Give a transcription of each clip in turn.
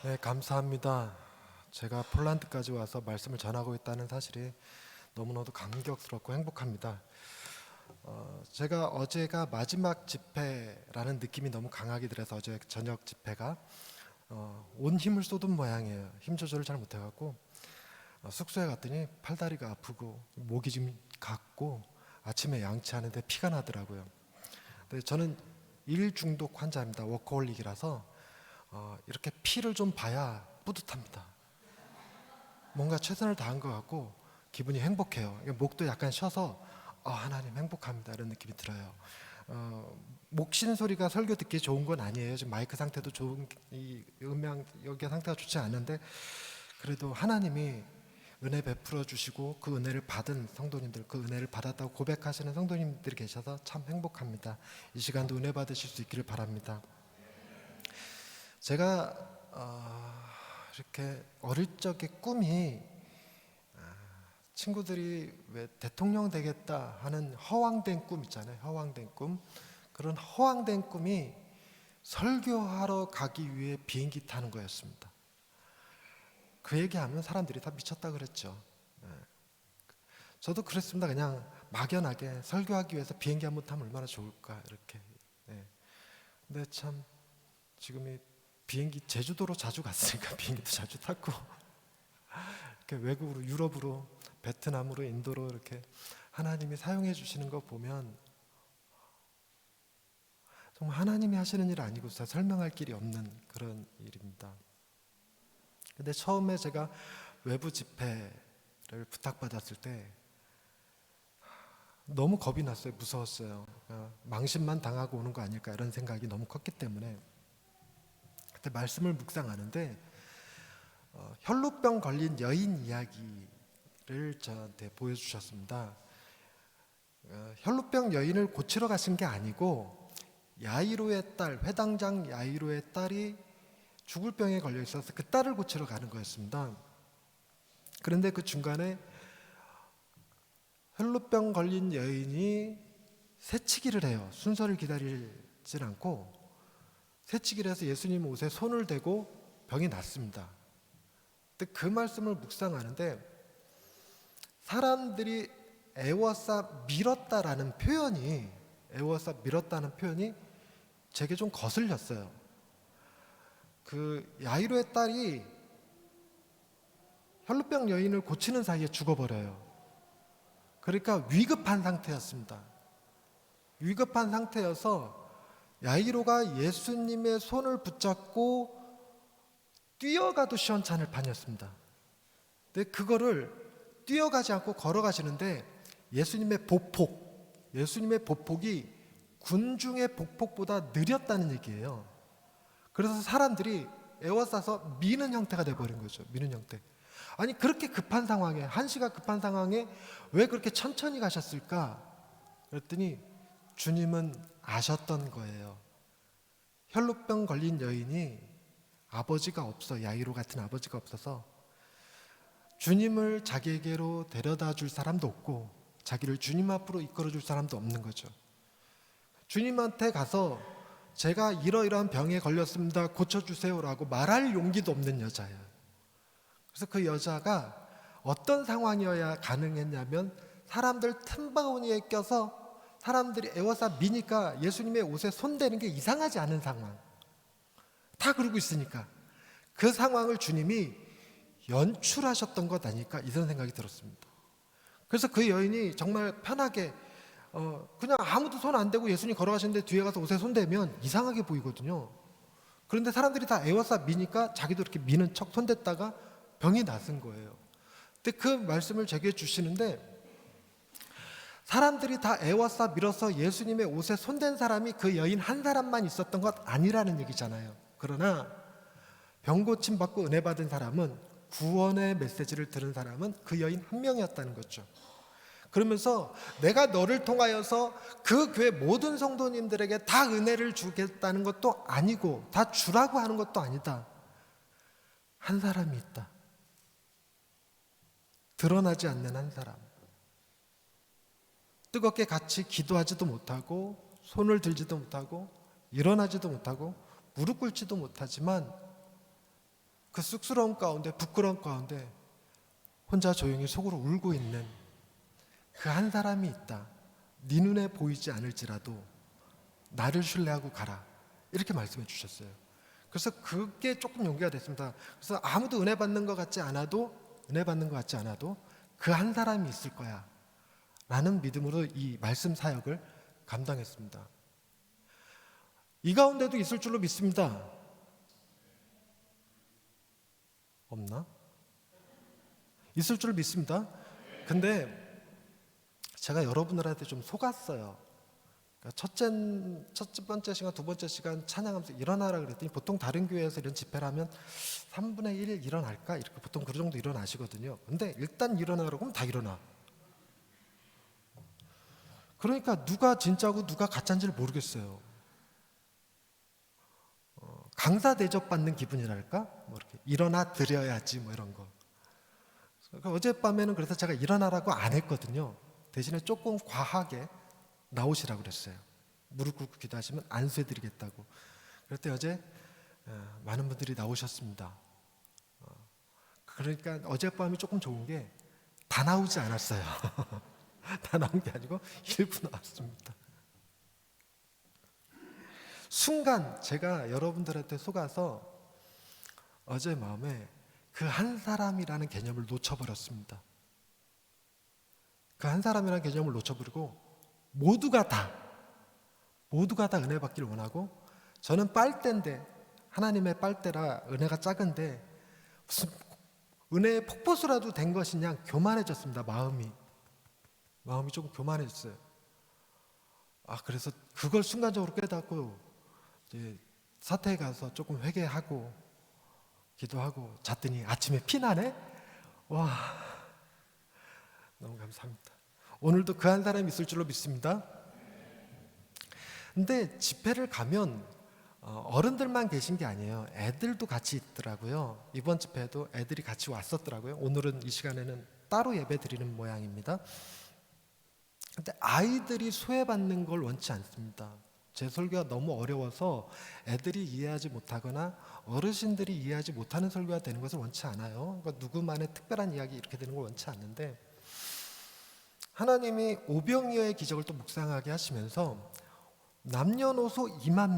네, 감사합니다. 제가 폴란드까지 와서 말씀을 전하고 있다는 사실이 너무나도 감격스럽고 행복합니다. 제가 어제가 마지막 집회라는 느낌이 너무 강하게 들어서 어제 저녁 집회가 온 힘을 쏟은 모양이에요. 힘 조절을 잘 못해갖고 숙소에 갔더니 팔다리가 아프고 목이 좀 갔고 아침에 양치하는데 피가 나더라고요. 근데 저는 일 중독 환자입니다. 워커홀릭이라서 이렇게 피를 좀 봐야 뿌듯합니다. 뭔가 최선을 다한 것 같고 기분이 행복해요. 목도 약간 쉬어서 하나님 행복합니다 이런 느낌이 들어요. 목 쉬는 소리가 설교 듣기 좋은 건 아니에요. 지금 마이크 상태도 좋은, 이 음향 여기 상태가 좋지 않은데 그래도 하나님이 은혜 베풀어 주시고 그 은혜를 받은 성도님들, 그 은혜를 받았다고 고백하시는 성도님들이 계셔서 참 행복합니다. 이 시간도 은혜 받으실 수 있기를 바랍니다. 제가 이렇게 어릴 적의 꿈이 친구들이 왜 대통령 되겠다 하는 허황된 꿈 있잖아요. 허황된 꿈. 그런 허황된 꿈이 설교하러 가기 위해 비행기 타는 거였습니다. 그 얘기하면 사람들이 다 미쳤다 그랬죠. 저도 그랬습니다. 그냥 막연하게 설교하기 위해서 비행기 한번 타면 얼마나 좋을까 이렇게. 근데 참 지금이 비행기 제주도로 자주 갔으니까 비행기도 자주 탔고 이렇게 외국으로 유럽으로 베트남으로 인도로 이렇게 하나님이 사용해 주시는 거 보면 정말 하나님이 하시는 일 아니고서 설명할 길이 없는 그런 일입니다. 근데 처음에 제가 외부 집회를 부탁받았을 때 너무 겁이 났어요. 무서웠어요. 망신만 당하고 오는 거 아닐까 이런 생각이 너무 컸기 때문에 그때 말씀을 묵상하는데 혈루병 걸린 여인 이야기를 저한테 보여주셨습니다. 혈루병 여인을 고치러 가신 게 아니고 야이로의 딸, 회당장 야이로의 딸이 죽을 병에 걸려 있어서 그 딸을 고치러 가는 거였습니다. 그런데 그 중간에 혈루병 걸린 여인이 새치기를 해요. 순서를 기다리진 않고 새치기를 해서 예수님 옷에 손을 대고 병이 낫습니다. 근데 그 말씀을 묵상하는데 사람들이 애워싸 밀었다라는 표현이 애워싸 밀었다는 표현이 제게 좀 거슬렸어요. 그 야이로의 딸이 혈루병 여인을 고치는 사이에 죽어버려요. 그러니까 위급한 상태였습니다. 위급한 상태여서 야이로가 예수님의 손을 붙잡고 뛰어가도 시원찮을 판이었습니다. 근데 그거를 뛰어가지 않고 걸어가시는데 예수님의 보폭이 군중의 보폭보다 느렸다는 얘기예요. 그래서 사람들이 에워싸서 미는 형태가 돼버린 거죠. 미는 형태. 아니 그렇게 급한 상황에, 한시가 급한 상황에 왜 그렇게 천천히 가셨을까? 그랬더니 주님은 아셨던 거예요. 혈루병 걸린 여인이 아버지가 없어, 야이로 같은 아버지가 없어서 주님을 자기에게로 데려다 줄 사람도 없고 자기를 주님 앞으로 이끌어 줄 사람도 없는 거죠. 주님한테 가서 제가 이러이러한 병에 걸렸습니다, 고쳐주세요라고 말할 용기도 없는 여자예요. 그래서 그 여자가 어떤 상황이어야 가능했냐면 사람들 틈바구니에 껴서 사람들이 애워싸 미니까 예수님의 옷에 손대는 게 이상하지 않은 상황, 다 그러고 있으니까 그 상황을 주님이 연출하셨던 것 아닐까 이런 생각이 들었습니다. 그래서 그 여인이 정말 편하게 그냥 아무도 손 안 대고 예수님 걸어가시는데 뒤에 가서 옷에 손대면 이상하게 보이거든요. 그런데 사람들이 다 애워싸 미니까 자기도 이렇게 미는 척 손댔다가 병이 낫은 거예요. 근데 그 말씀을 제게 주시는데 사람들이 다 애워싸 밀어서 예수님의 옷에 손댄 사람이 그 여인 한 사람만 있었던 것 아니라는 얘기잖아요. 그러나 병 고침 받고 은혜 받은 사람은, 구원의 메시지를 들은 사람은 그 여인 한 명이었다는 거죠. 그러면서 내가 너를 통하여서 그 교회 모든 성도님들에게 다 은혜를 주겠다는 것도 아니고 다 주라고 하는 것도 아니다. 한 사람이 있다. 드러나지 않는 한 사람. 뜨겁게 같이 기도하지도 못하고 손을 들지도 못하고 일어나지도 못하고 무릎 꿇지도 못하지만 그 쑥스러움 가운데, 부끄러움 가운데 혼자 조용히 속으로 울고 있는 그 한 사람이 있다. 네 눈에 보이지 않을지라도 나를 신뢰하고 가라. 이렇게 말씀해 주셨어요. 그래서 그게 조금 용기가 됐습니다. 그래서 아무도 은혜 받는 것 같지 않아도 그 한 사람이 있을 거야 라는 믿음으로 이 말씀 사역을 감당했습니다. 이 가운데도 있을 줄로 믿습니다. 없나? 있을 줄 믿습니다. 근데 제가 여러분들한테 좀 속았어요. 그러니까 첫 번째 시간, 두 번째 시간 찬양하면서 일어나라 그랬더니 보통 다른 교회에서 이런 집회를 하면 3분의 1 일어날까? 이렇게 보통 그 정도 일어나시거든요. 근데 일단 일어나라고 하면 다 일어나. 그러니까 누가 진짜고 누가 가짜인지를 모르겠어요. 강사 대접 받는 기분이랄까? 뭐 이렇게 일어나 드려야지 뭐 이런 거. 그러니까 어젯밤에는 그래서 제가 일어나라고 안 했거든요. 대신에 조금 과하게 나오시라고 그랬어요. 무릎 꿇고 기도하시면 안수해드리겠다고. 그랬더니 어제 많은 분들이 나오셨습니다. 그러니까 어젯밤이 조금 좋은 게 다 나오지 않았어요. 다 나온 게 아니고 일부 나왔습니다. 순간 제가 여러분들한테 속아서 어제 마음에 그 한 사람이라는 개념을 놓쳐버렸습니다. 그 한 사람이라는 개념을 놓쳐버리고 모두가 다 은혜 받기를 원하고, 저는 빨대인데 하나님의 빨대라 은혜가 작은데 무슨 은혜의 폭포수라도 된 것이냐 교만해졌습니다. 마음이 조금 교만해졌어요. 그래서 그걸 순간적으로 깨닫고 이제 사택에 가서 조금 회개하고 기도하고 잤더니 아침에 피나네. 와, 너무 감사합니다. 오늘도 그 한 사람이 있을 줄로 믿습니다. 근데 집회를 가면 어른들만 계신 게 아니에요. 애들도 같이 있더라고요. 이번 집회에도 애들이 같이 왔었더라고요. 오늘은 이 시간에는 따로 예배 드리는 모양입니다. 근데 아이들이 소외받는 걸 원치 않습니다. 제 설교가 너무 어려워서 애들이 이해하지 못하거나 어르신들이 이해하지 못하는 설교가 되는 것을 원치 않아요. 그러니까 누구만의 특별한 이야기 이렇게 되는 걸 원치 않는데, 하나님이 오병이어의 기적을 또 묵상하게 하시면서 남녀노소 2만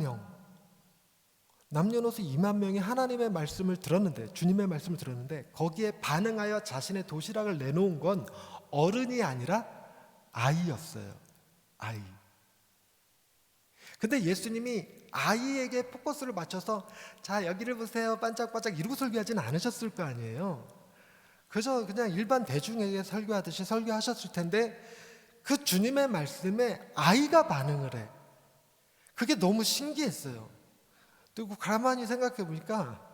명이 하나님의 말씀을 들었는데, 주님의 말씀을 들었는데 거기에 반응하여 자신의 도시락을 내놓은 건 어른이 아니라 아이였어요. 아이. 근데 예수님이 아이에게 포커스를 맞춰서 자 여기를 보세요 반짝반짝 이러고 설교하지는 않으셨을 거 아니에요. 그래서 그냥 일반 대중에게 설교하듯이 설교하셨을 텐데 그 주님의 말씀에 아이가 반응을 해. 그게 너무 신기했어요. 그리고 가만히 생각해 보니까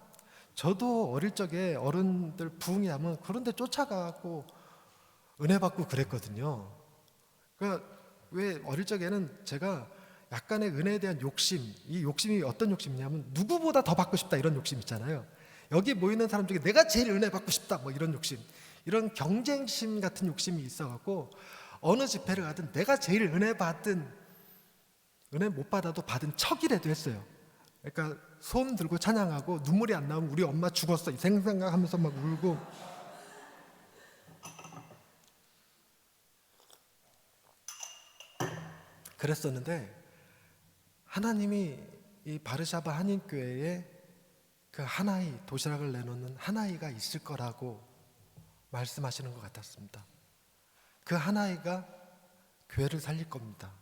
저도 어릴 적에 어른들 부흥이 하면 그런 데 쫓아가고 은혜 받고 그랬거든요. 그러니까 왜 어릴 적에는 제가 약간의 은혜에 대한 욕심, 이 욕심이 어떤 욕심이냐면 누구보다 더 받고 싶다 이런 욕심 있잖아요. 여기 모이는 사람 중에 내가 제일 은혜 받고 싶다 뭐 이런 욕심, 이런 경쟁심 같은 욕심이 있어갖고 어느 집회를 가든 내가 제일 은혜 못 받아도 받은 척이라도 했어요. 그러니까 손 들고 찬양하고 눈물이 안 나오면 우리 엄마 죽었어 이 생각하면서 막 울고. 그랬었는데 하나님이 이 바르샤바 한인교회에 그 하나이, 도시락을 내놓는 하나이가 있을 거라고 말씀하시는 것 같았습니다. 그 하나이가 교회를 살릴 겁니다.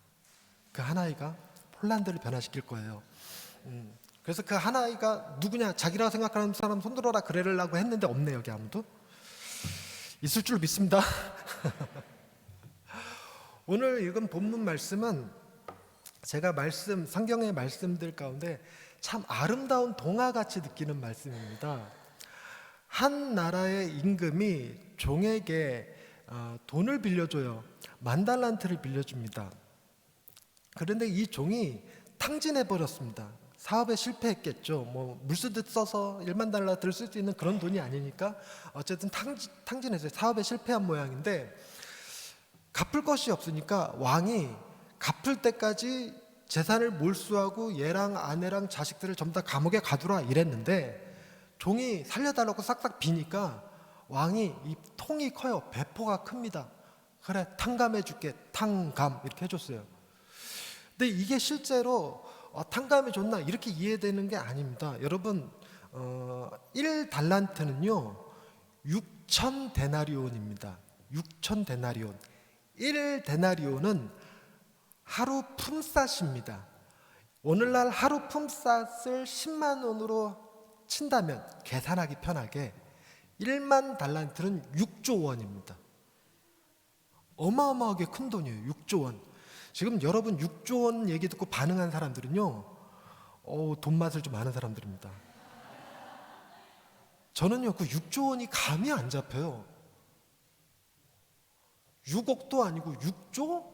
그 하나이가 폴란드를 변화시킬 거예요. 그래서 그 하나이가 누구냐, 자기라고 생각하는 사람 손들어라 그래라고 했는데 없네 여기 아무도. 있을 줄 믿습니다. 오늘 읽은 본문 말씀은 제가 성경의 말씀들 가운데 참 아름다운 동화같이 느끼는 말씀입니다. 한 나라의 임금이 종에게 돈을 빌려줘요. 10,000달란트를 빌려줍니다. 그런데 이 종이 탕진해버렸습니다. 사업에 실패했겠죠. 뭐 물쓰듯 써서 10,000,000달러를 쓸 수 있는 그런 돈이 아니니까 어쨌든 탕진했어요. 사업에 실패한 모양인데 갚을 것이 없으니까 왕이 갚을 때까지 재산을 몰수하고 얘랑 아내랑 자식들을 전부 다 감옥에 가두라 이랬는데 종이 살려달라고 싹싹 비니까 왕이 이 통이 커요. 배포가 큽니다. 그래, 탕감해 줄게. 탕감 이렇게 해줬어요. 근데 이게 실제로 탕감해 줬나 이렇게 이해되는 게 아닙니다. 여러분 1달란트는요 6,000데나리온입니다. 6,000데나리온. 1데나리온은 하루 품삯입니다. 오늘날 하루 품삯을 10만 원으로 친다면 계산하기 편하게 1만 달란트는 6조 원입니다. 어마어마하게 큰 돈이에요. 6조 원. 지금 여러분 6조 원 얘기 듣고 반응한 사람들은요 돈 맛을 좀 아는 사람들입니다. 저는요 그 6조 원이 감이 안 잡혀요. 6억도 아니고 6조?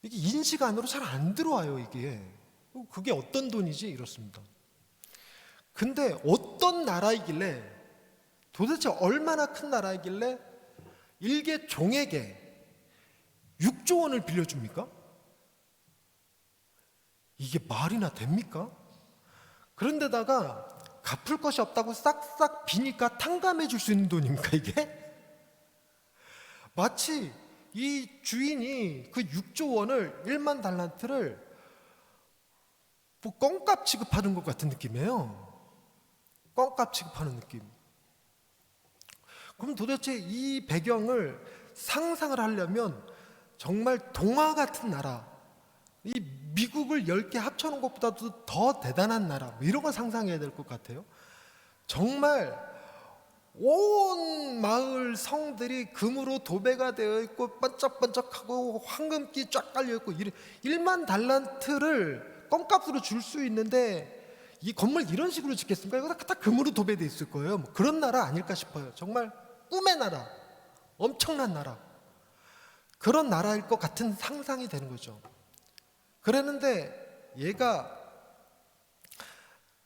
이게 인식 안으로 잘 안 들어와요. 이게 그게 어떤 돈이지 이렇습니다. 근데 어떤 나라이길래, 도대체 얼마나 큰 나라이길래 일개 종에게 6조 원을 빌려줍니까? 이게 말이나 됩니까? 그런데다가 갚을 것이 없다고 싹싹 비니까 탕감해 줄 수 있는 돈입니까 이게? 마치 이 주인이 그 6조 원을 1만 달란트를 뭐 껌값 취급하는 것 같은 느낌이에요. 껌값 취급하는 느낌. 그럼 도대체 이 배경을 상상을 하려면 정말 동화 같은 나라, 이 미국을 10개 합쳐놓은 것보다도 더 대단한 나라, 뭐 이런 걸 상상해야 될 것 같아요. 정말 온 마을 성들이 금으로 도배가 되어 있고 반짝반짝하고 황금기 쫙 깔려 있고 1만 달란트를 껌값으로 줄 수 있는데 이 건물 이런 식으로 짓겠습니까? 이거 다 금으로 도배돼 있을 거예요. 뭐 그런 나라 아닐까 싶어요. 정말 꿈의 나라, 엄청난 나라, 그런 나라일 것 같은 상상이 되는 거죠. 그랬는데 얘가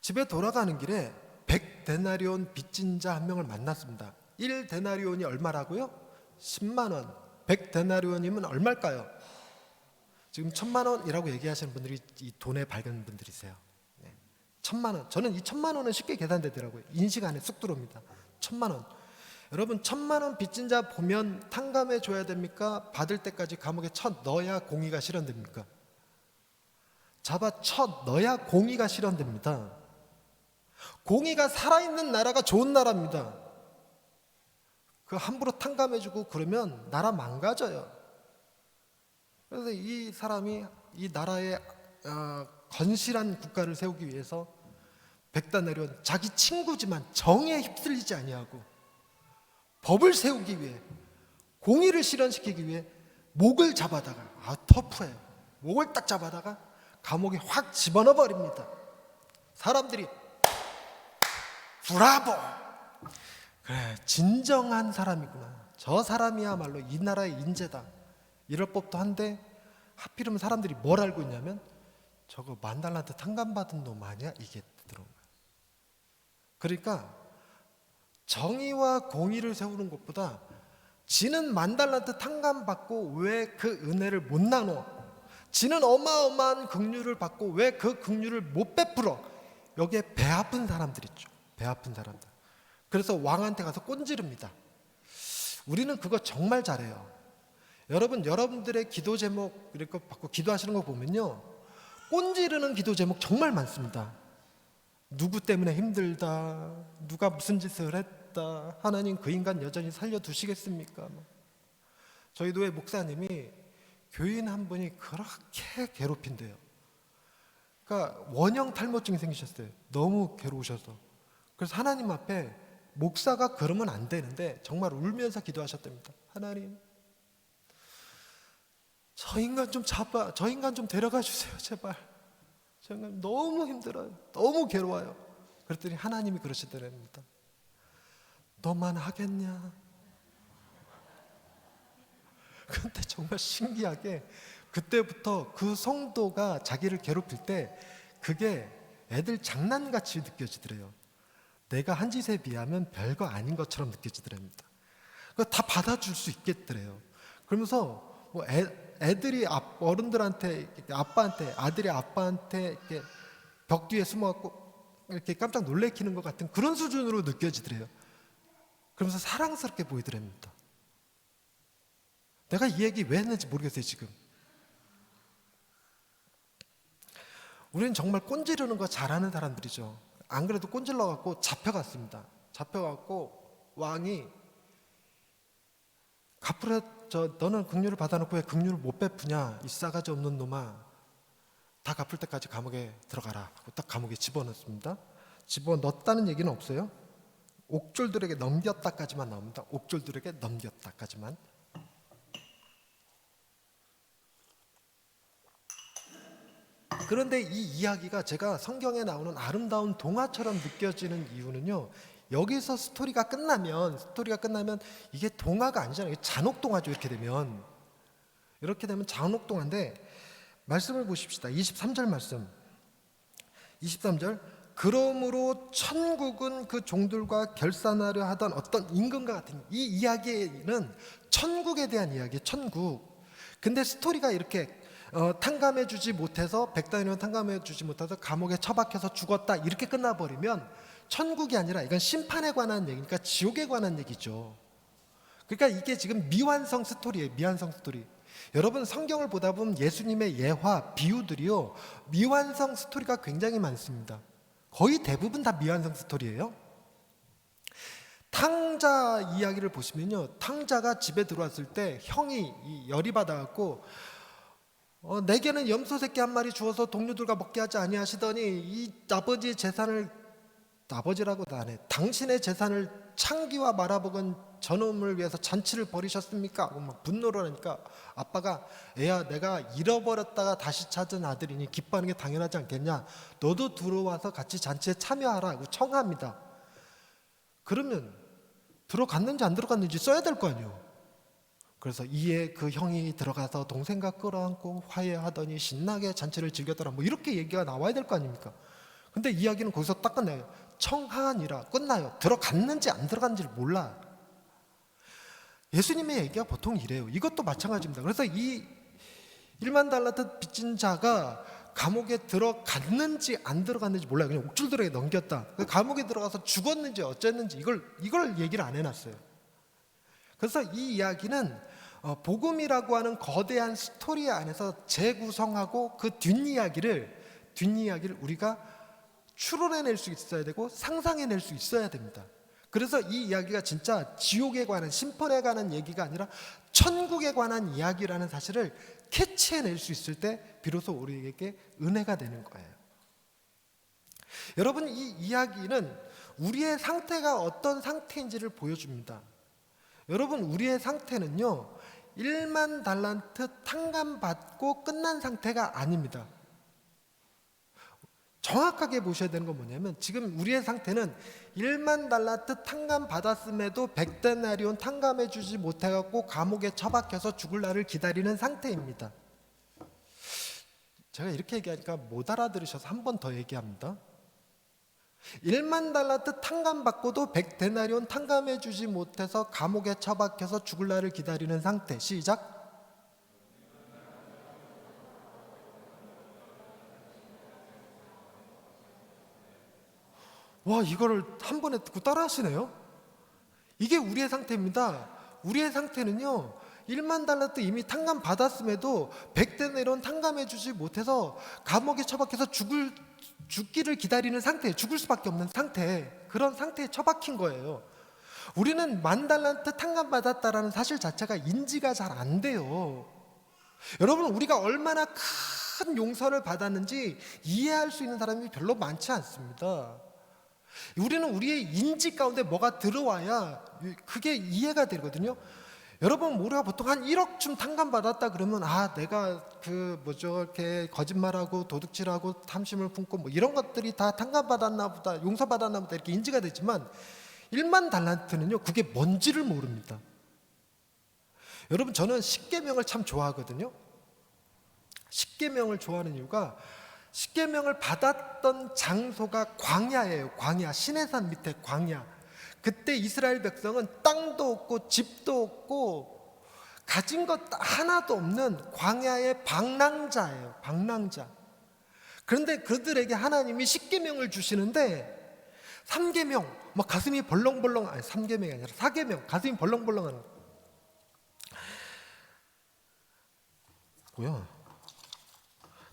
집에 돌아가는 길에 100데나리온 빚진 자 한 명을 만났습니다. 1데나리온이 얼마라고요? 10만 원. 100데나리온이면 얼마일까요? 지금 1,000만 원이라고 얘기하시는 분들이 이 돈에 밝은 분들이세요. 네. 1,000만 원. 저는 이 1,000만 원은 쉽게 계산되더라고요. 인식 안에 쑥 들어옵니다. 1,000만 원. 여러분 1,000만 원 빚진 자 보면 탕감해 줘야 됩니까? 받을 때까지 감옥에 쳐 넣어야 공의가 실현됩니까? 잡아 쳐 넣어야 공의가 실현됩니다. 공의가 살아있는 나라가 좋은 나라입니다. 그 함부로 탕감해주고 그러면 나라 망가져요. 그래서 이 사람이 이 나라의 건실한 국가를 세우기 위해서 100데나리온, 자기 친구지만 정에 휩쓸리지 아니하고 법을 세우기 위해, 공의를 실현시키기 위해 목을 잡아다가, 터프해요. 목을 딱 잡아다가 감옥에 확 집어넣어 버립니다. 사람들이 브라보! 그래, 진정한 사람이구나. 저 사람이야말로 이 나라의 인재다. 이럴 법도 한데 하필이면 사람들이 뭘 알고 있냐면 저거 10,000달란트 탕감받은 놈 아니야? 이게 들어온 거야. 그러니까 정의와 공의를 세우는 것보다 지는 10,000달란트 탕감받고 왜 그 은혜를 못 나눠? 지는 어마어마한 긍휼을 받고 왜 그 긍휼을 못 베풀어? 여기에 배 아픈 사람들 있죠. 배 아픈 사람들. 그래서 왕한테 가서 꼰지릅니다. 우리는 그거 정말 잘해요. 여러분, 여러분들의 기도 제목 이렇게 받고 기도하시는 거 보면요, 꼰지르는 기도 제목 정말 많습니다. 누구 때문에 힘들다, 누가 무슨 짓을 했다, 하나님 그 인간 여전히 살려두시겠습니까? 저희 교회 목사님이 교인 한 분이 그렇게 괴롭힌대요. 그러니까 원형 탈모증이 생기셨어요. 너무 괴로우셔서. 그래서 하나님 앞에 목사가 그러면 안 되는데 정말 울면서 기도하셨답니다. 하나님, 저 인간 좀 잡아, 저 인간 좀 데려가 주세요, 제발. 저 인간 너무 힘들어요. 너무 괴로워요. 그랬더니 하나님이 그러시더랍니다. 너만 하겠냐? 근데 정말 신기하게 그때부터 그 성도가 자기를 괴롭힐 때 그게 애들 장난같이 느껴지더래요. 내가 한 짓에 비하면 별거 아닌 것처럼 느껴지더랍니다. 다 받아줄 수 있겠더래요. 그러면서 뭐 애들이 어른들한테, 아빠한테, 아들이 아빠한테 이렇게 벽 뒤에 숨어갖고 이렇게 깜짝 놀래키는 것 같은 그런 수준으로 느껴지더래요. 그러면서 사랑스럽게 보이더랍니다. 내가 이 얘기 왜 했는지 모르겠어요 지금. 우리는 정말 꼰지르는 거 잘하는 사람들이죠. 안 그래도 꼰질러 갖고 잡혀갔습니다. 잡혀갖고 왕이 갚으려 너는 긍휼을 받아놓고 왜 긍휼을 못 베푸냐 이 싸가지 없는 놈아, 다 갚을 때까지 감옥에 들어가라 하고 딱 감옥에 집어넣습니다. 집어넣었다는 얘기는 없어요. 옥졸들에게 넘겼다까지만 나옵니다. 옥졸들에게 넘겼다까지만. 그런데 이 이야기가 제가 성경에 나오는 아름다운 동화처럼 느껴지는 이유는요, 여기서 스토리가 끝나면 이게 동화가 아니잖아요. 잔혹동화죠. 이렇게 되면 잔혹동화인데, 말씀을 보십시다. 23절 말씀. 23절. 그러므로 천국은 그 종들과 결산하려 하던 어떤 임금과 같은, 이 이야기는 천국에 대한 이야기예요. 천국. 근데 스토리가 이렇게 탕감해주지 못해서, 백단위원 탕감해주지 못해서 감옥에 처박혀서 죽었다 이렇게 끝나버리면 천국이 아니라 이건 심판에 관한 얘기니까 지옥에 관한 얘기죠. 그러니까 이게 지금 미완성 스토리예요. 미완성 스토리. 여러분 성경을 보다 보면 예수님의 예화, 비유들이요, 미완성 스토리가 굉장히 많습니다. 거의 대부분 다 미완성 스토리예요. 탕자 이야기를 보시면요, 탕자가 집에 들어왔을 때 형이 열이 받아갖고 내게는 염소 새끼 한 마리 주어서 동료들과 먹게 하지 아니하시더니 이 아버지의 재산을, 아버지라고도 안 해, 당신의 재산을 창기와 말아먹은 저놈을 위해서 잔치를 벌이셨습니까? 하고 막 분노를 하니까 아빠가, 애야 내가 잃어버렸다가 다시 찾은 아들이니 기뻐하는 게 당연하지 않겠냐, 너도 들어와서 같이 잔치에 참여하라 하고 청합니다. 그러면 들어갔는지 안 들어갔는지 써야 될 거 아니에요. 그래서 이에 그 형이 들어가서 동생과 끌어안고 화해하더니 신나게 잔치를 즐겼더라, 뭐 이렇게 얘기가 나와야 될 거 아닙니까? 근데 이야기는 거기서 딱 끝나요. 청하니라 끝나요. 들어갔는지 안 들어갔는지를 몰라. 예수님의 얘기가 보통 이래요. 이것도 마찬가지입니다. 그래서 이 1만 달란트 빚진 자가 감옥에 들어갔는지 안 들어갔는지 몰라요. 그냥 옥졸들에게 넘겼다. 감옥에 들어가서 죽었는지 어쨌는지 이걸 얘기를 안 해놨어요. 그래서 이 이야기는 복음이라고 하는 거대한 스토리 안에서 재구성하고 그 뒷이야기를 우리가 추론해낼 수 있어야 되고 상상해낼 수 있어야 됩니다. 그래서 이 이야기가 진짜 지옥에 관한, 심판에 관한 얘기가 아니라 천국에 관한 이야기라는 사실을 캐치해낼 수 있을 때 비로소 우리에게 은혜가 되는 거예요. 여러분, 이 이야기는 우리의 상태가 어떤 상태인지를 보여줍니다. 여러분, 우리의 상태는요 1만 달란트 탕감받고 끝난 상태가 아닙니다. 정확하게 보셔야 되는 건 뭐냐면, 지금 우리의 상태는 1만 달란트 탕감받았음에도 100데나리온 탕감해주지 못해갖고 감옥에 처박혀서 죽을 날을 기다리는 상태입니다. 제가 이렇게 얘기하니까 못 알아들으셔서 한 번 더 얘기합니다. 1만 달란트 탕감받고도 100데나리온 탕감해주지 못해서 감옥에 처박혀서 죽을 날을 기다리는 상태. 시작. 와, 이거를 한 번에 듣고 따라 하시네요. 이게 우리의 상태입니다. 우리의 상태는요 1만 달란트 이미 탕감 받았음에도 100데나리온 탕감해주지 못해서 감옥에 처박혀서 죽기를 기다리는 상태, 죽을 수밖에 없는 상태, 그런 상태에 처박힌 거예요. 우리는 1만 달란트 탕감받았다라는 사실 자체가 인지가 잘 안 돼요. 여러분, 우리가 얼마나 큰 용서를 받았는지 이해할 수 있는 사람이 별로 많지 않습니다. 우리는 우리의 인지 가운데 뭐가 들어와야 그게 이해가 되거든요. 여러분, 우리가 보통 한 1억쯤 탕감받았다 그러면 내가 이렇게 거짓말하고 도둑질하고 탐심을 품고 뭐 이런 것들이 다 탕감받았나 보다, 용서받았나 보다 이렇게 인지가 되지만 1만 달란트는요 그게 뭔지를 모릅니다. 여러분, 저는 십계명을 참 좋아하거든요. 십계명을 좋아하는 이유가, 십계명을 받았던 장소가 광야예요. 광야, 시내산 밑에 광야. 그때 이스라엘 백성은 땅도 없고 집도 없고 가진 것 하나도 없는 광야의 방랑자예요. 방랑자. 그런데 그들에게 하나님이 10계명을 주시는데 3계명 막 가슴이 벌렁벌렁, 아니 3계명이 아니라 4계명, 가슴이 벌렁벌렁하는 뭐야?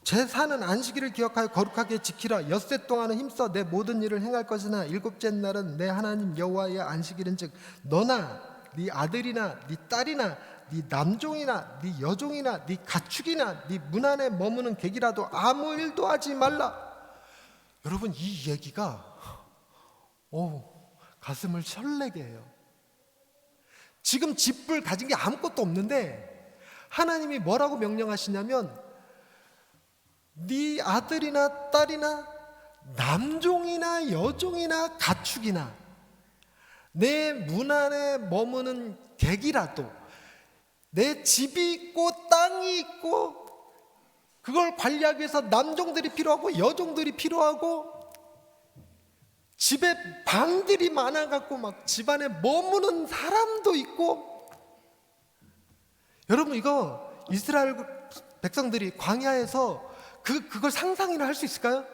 제4는 안식일을 기억하여 거룩하게 지키라. 엿새 동안은 힘써 내 모든 일을 행할 것이나 일곱째 날은 내 하나님 여호와의 안식일인즉 너나 네 아들이나 네 딸이나 네 남종이나 네 여종이나 네 가축이나 네 문 안에 머무는 객이라도 아무 일도 하지 말라. 여러분, 이 얘기가 가슴을 설레게 해요. 지금 집을 가진 게 아무것도 없는데 하나님이 뭐라고 명령하시냐면 네 아들이나 딸이나 남종이나 여종이나 가축이나 내 문 안에 머무는 객이라도 내 집이 있고 땅이 있고 그걸 관리하기 위해서 남종들이 필요하고 여종들이 필요하고 집에 방들이 많아갖고 막 집안에 머무는 사람도 있고. 여러분, 이거 이스라엘 백성들이 광야에서 그걸 상상이나 할 수 있을까요?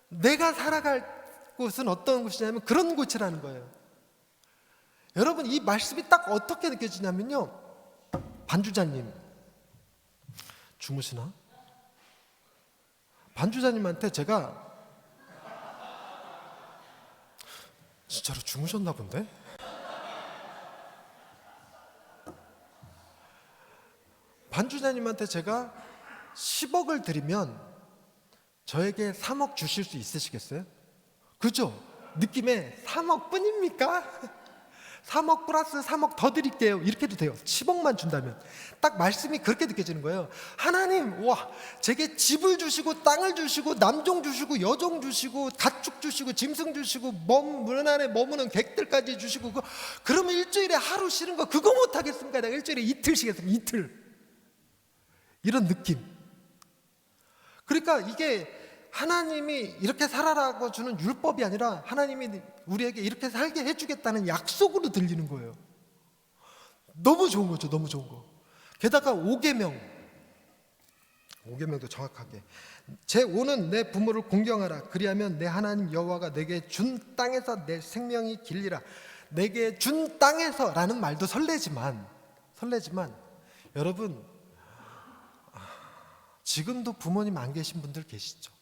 내가 살아갈 곳은 어떤 곳이냐면 그런 곳이라는 거예요. 여러분, 이 말씀이 딱 어떻게 느껴지냐면요, 반주자님 주무시나? 반주자님한테 제가 진짜로 주무셨나 본데? 반주자님한테 제가 10억을 드리면 저에게 3억 주실 수 있으시겠어요? 그죠? 느낌에 3억 뿐입니까? 3억 플러스 3억 더 드릴게요. 이렇게 해도 돼요. 10억만 준다면. 딱 말씀이 그렇게 느껴지는 거예요. 하나님, 와, 제게 집을 주시고 땅을 주시고 남종 주시고 여종 주시고 가축 주시고 짐승 주시고 문 안에 머무는 객들까지 주시고 그러면 일주일에 하루 쉬는 거 그거 못하겠습니까? 내가 일주일에 이틀 쉬겠습니다. 이틀. 이런 느낌. 그러니까 이게 하나님이 이렇게 살아라고 주는 율법이 아니라 하나님이 우리에게 이렇게 살게 해주겠다는 약속으로 들리는 거예요. 너무 좋은 거죠. 너무 좋은 거. 게다가 5계명도 정확하게 제5는 내 부모를 공경하라. 그리하면 내 하나님 여호와가 내게 준 땅에서 내 생명이 길리라. 내게 준 땅에서라는 말도 설레지만 여러분, 지금도 부모님 안 계신 분들 계시죠?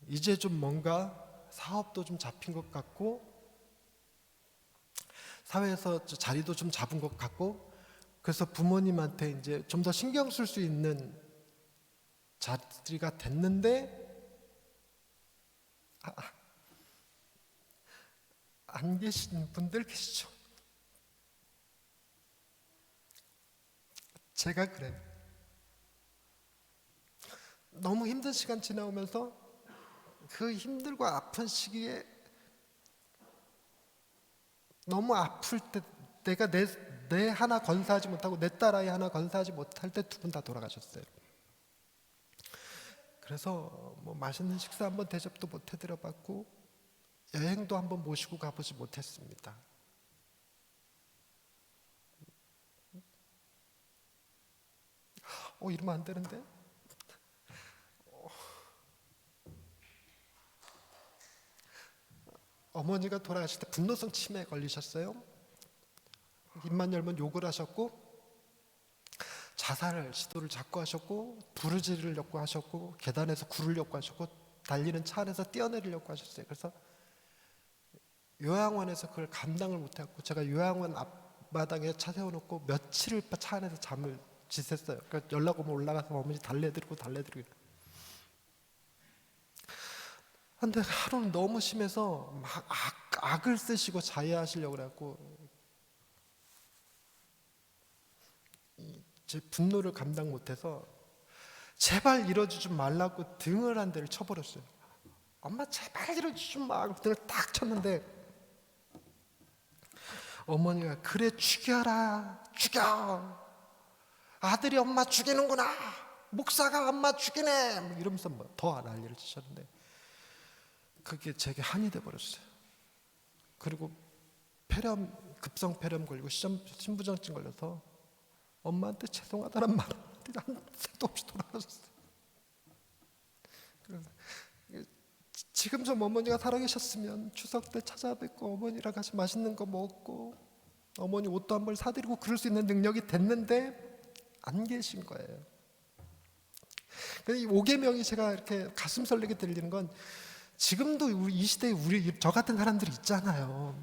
이제 좀 뭔가 사업도 좀 잡힌 것 같고 사회에서 자리도 좀 잡은 것 같고 그래서 부모님한테 이제 좀 더 신경 쓸 수 있는 자리가 됐는데 안 계신 분들 계시죠? 제가 그래요. 너무 힘든 시간 지나오면서 그 힘들고 아픈 시기에 너무 아플 때 내가 내 하나 건사하지 못하고 내 딸아이 하나 건사하지 못할 때 두 분 다 돌아가셨어요. 그래서 뭐 맛있는 식사 한번 대접도 못 해드려봤고 여행도 한번 모시고 가보지 못했습니다. 이러면 안 되는데? 어머니가 돌아가실 때 분노성 치매에 걸리셨어요. 입만 열면 욕을 하셨고 자살 시도를 자꾸 하셨고 부르짖으려고 하셨고 계단에서 구르려고 하셨고 달리는 차 안에서 뛰어내리려고 하셨어요. 그래서 요양원에서 그걸 감당을 못해갖고 제가 요양원 앞마당에 차 세워놓고 며칠을 차 안에서 잠을 지샜어요. 그러니까 연락 오면 올라가서 어머니 달래드리고 근데 하루는 너무 심해서 막 악을 쓰시고 자해하시려고 그래갖고 제 분노를 감당 못해서 제발 이러지 말라고 등을 한 대를 쳐버렸어요. 엄마 제발 이러지 마 하고 등을 딱 쳤는데 어머니가 그래 죽여라, 죽여, 아들이 엄마 죽이는구나, 목사가 엄마 죽이네 뭐 이러면서 더 난리를 치셨는데 그게 제게 한이 돼버렸어요. 그리고 급성 폐렴 걸리고 신부전증 걸려서 엄마한테 죄송하다는 말 한 새도 없이 돌아가셨어요. 그래서 지금 좀 어머니가 살아계셨으면 추석 때 찾아뵙고 어머니랑 같이 맛있는 거 먹고 어머니 옷도 한 벌 사드리고 그럴 수 있는 능력이 됐는데 안 계신 거예요. 이 5계명이 제가 이렇게 가슴 설레게 들리는 건 지금도 이 시대에 저 같은 사람들이 있잖아요.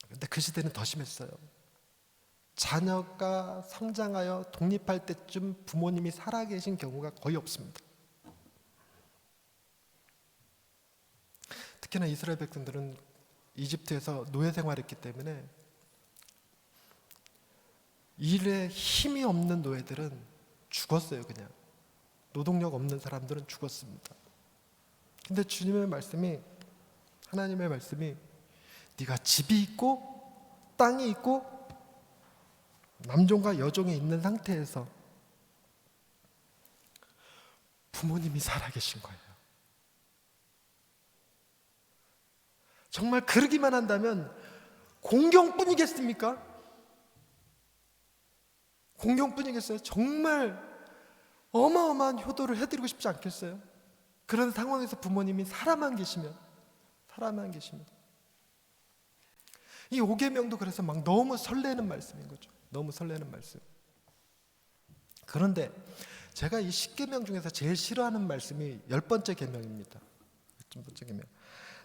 근데 그 시대는 더 심했어요. 자녀가 성장하여 독립할 때쯤 부모님이 살아계신 경우가 거의 없습니다. 특히나 이스라엘 백성들은 이집트에서 노예 생활했기 때문에 일에 힘이 없는 노예들은 죽었어요. 그냥 노동력 없는 사람들은 죽었습니다. 근데 주님의 말씀이, 하나님의 말씀이 네가 집이 있고 땅이 있고 남종과 여종이 있는 상태에서 부모님이 살아계신 거예요. 정말 그러기만 한다면 공경뿐이겠습니까? 공경뿐이겠어요? 정말 어마어마한 효도를 해드리고 싶지 않겠어요? 그런 상황에서 부모님이 살아만 계시면 이 5계명도 그래서 막 너무 설레는 말씀인 거죠. 너무 설레는 말씀. 그런데 제가 이 10계명 중에서 제일 싫어하는 말씀이 10번째 계명입니다. 10번째 계명.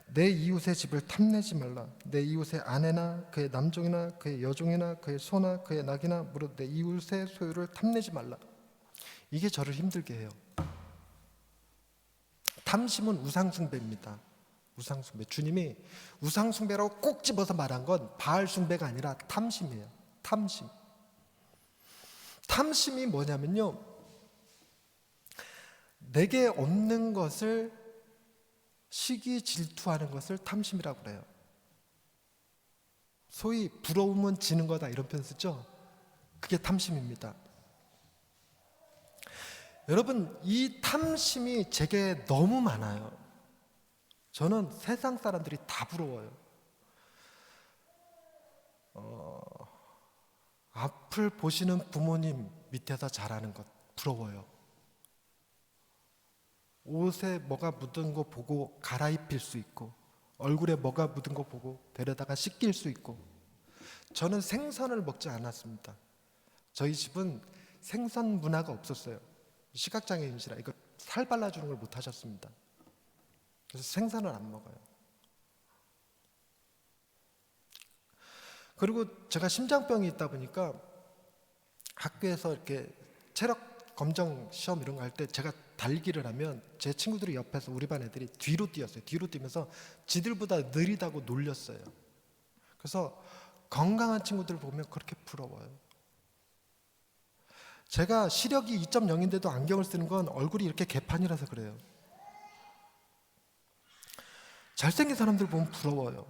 내 이웃의 집을 탐내지 말라. 내 이웃의 아내나 그의 남종이나 그의 여종이나 그의 소나 그의 낙이나 무릇 내 이웃의 소유를 탐내지 말라. 이게 저를 힘들게 해요. 탐심은 우상숭배입니다. 우상숭배. 주님이 우상숭배라고 꼭 집어서 말한 건 바알숭배가 아니라 탐심이에요. 탐심. 탐심이 뭐냐면요, 내게 없는 것을 시기 질투하는 것을 탐심이라고 그래요. 소위 부러우면 지는 거다 이런 표현 쓰죠. 그게 탐심입니다. 여러분, 이 탐심이 제게 너무 많아요. 저는 세상 사람들이 다 부러워요. 앞을 보시는 부모님 밑에서 자라는 것 부러워요. 옷에 뭐가 묻은 거 보고 갈아입힐 수 있고, 얼굴에 뭐가 묻은 거 보고 데려다가 씻길 수 있고. 저는 생선을 먹지 않았습니다. 저희 집은 생선 문화가 없었어요. 시각장애인이시라 이거 살 발라주는 걸 못 하셨습니다. 그래서 생선을 안 먹어요. 그리고 제가 심장병이 있다 보니까 학교에서 이렇게 체력 검정 시험 이런 거 할 때 제가 달리기를 하면 제 친구들이 옆에서 우리 반 애들이 뒤로 뛰었어요. 뒤로 뛰면서 지들보다 느리다고 놀렸어요. 그래서 건강한 친구들 보면 그렇게 부러워요. 제가 시력이 2.0인데도 안경을 쓰는 건 얼굴이 이렇게 개판이라서 그래요. 잘생긴 사람들 보면 부러워요.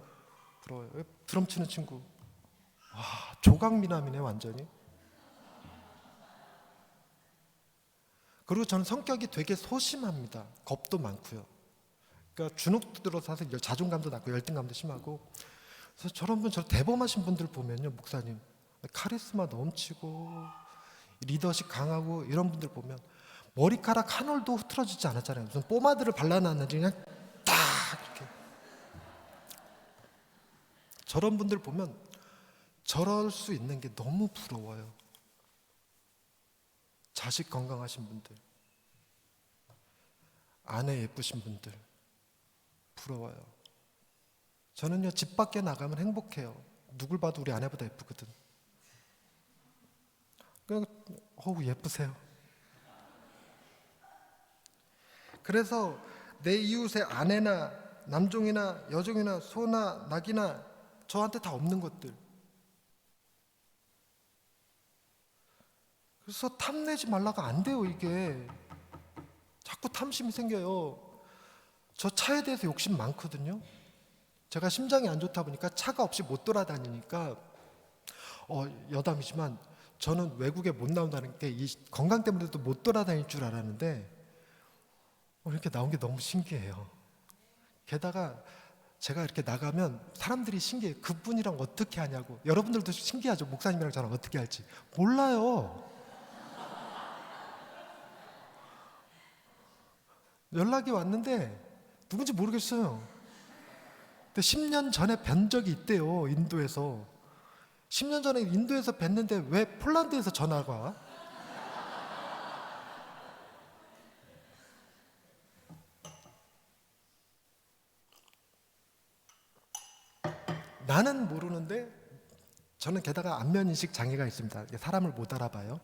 드럼 치는 친구, 와, 조각미남이네 완전히. 그리고 저는 성격이 되게 소심합니다. 겁도 많고요. 그러니까 주눅 들어서 자존감도 낮고 열등감도 심하고. 그래서 저런 분, 저 대범하신 분들 보면요, 목사님 카리스마 넘치고 리더십 강하고 이런 분들 보면 머리카락 한 올도 흐트러지지 않았잖아요. 무슨 포마드를 발라놨는지 그냥 딱 이렇게. 저런 분들 보면 저럴 수 있는 게 너무 부러워요. 자식 건강하신 분들, 아내 예쁘신 분들 부러워요. 저는요, 집 밖에 나가면 행복해요. 누굴 봐도 우리 아내보다 예쁘거든. 그냥 어우 예쁘세요. 그래서 내 이웃의 아내나 남종이나 여종이나 소나 낙이나 저한테 다 없는 것들, 그래서 탐내지 말라가 안 돼요. 이게 자꾸 탐심이 생겨요. 저 차에 대해서 욕심 많거든요. 제가 심장이 안 좋다 보니까 차가 없이 못 돌아다니니까 여담이지만 저는 외국에 못 나온다는 게 이 건강 때문에도 못 돌아다닐 줄 알았는데 이렇게 나온 게 너무 신기해요. 게다가 제가 이렇게 나가면 사람들이 신기해요. 그분이랑 어떻게 하냐고. 여러분들도 신기하죠. 목사님이랑 저랑 어떻게 할지 몰라요. 연락이 왔는데 누군지 모르겠어요. 근데 10년 전에 뵌 적이 있대요, 인도에서. 10년 전에 인도에서 뵀는데 왜 폴란드에서 전화가 와? 나는 모르는데 저는 게다가 안면인식 장애가 있습니다. 사람을 못 알아봐요.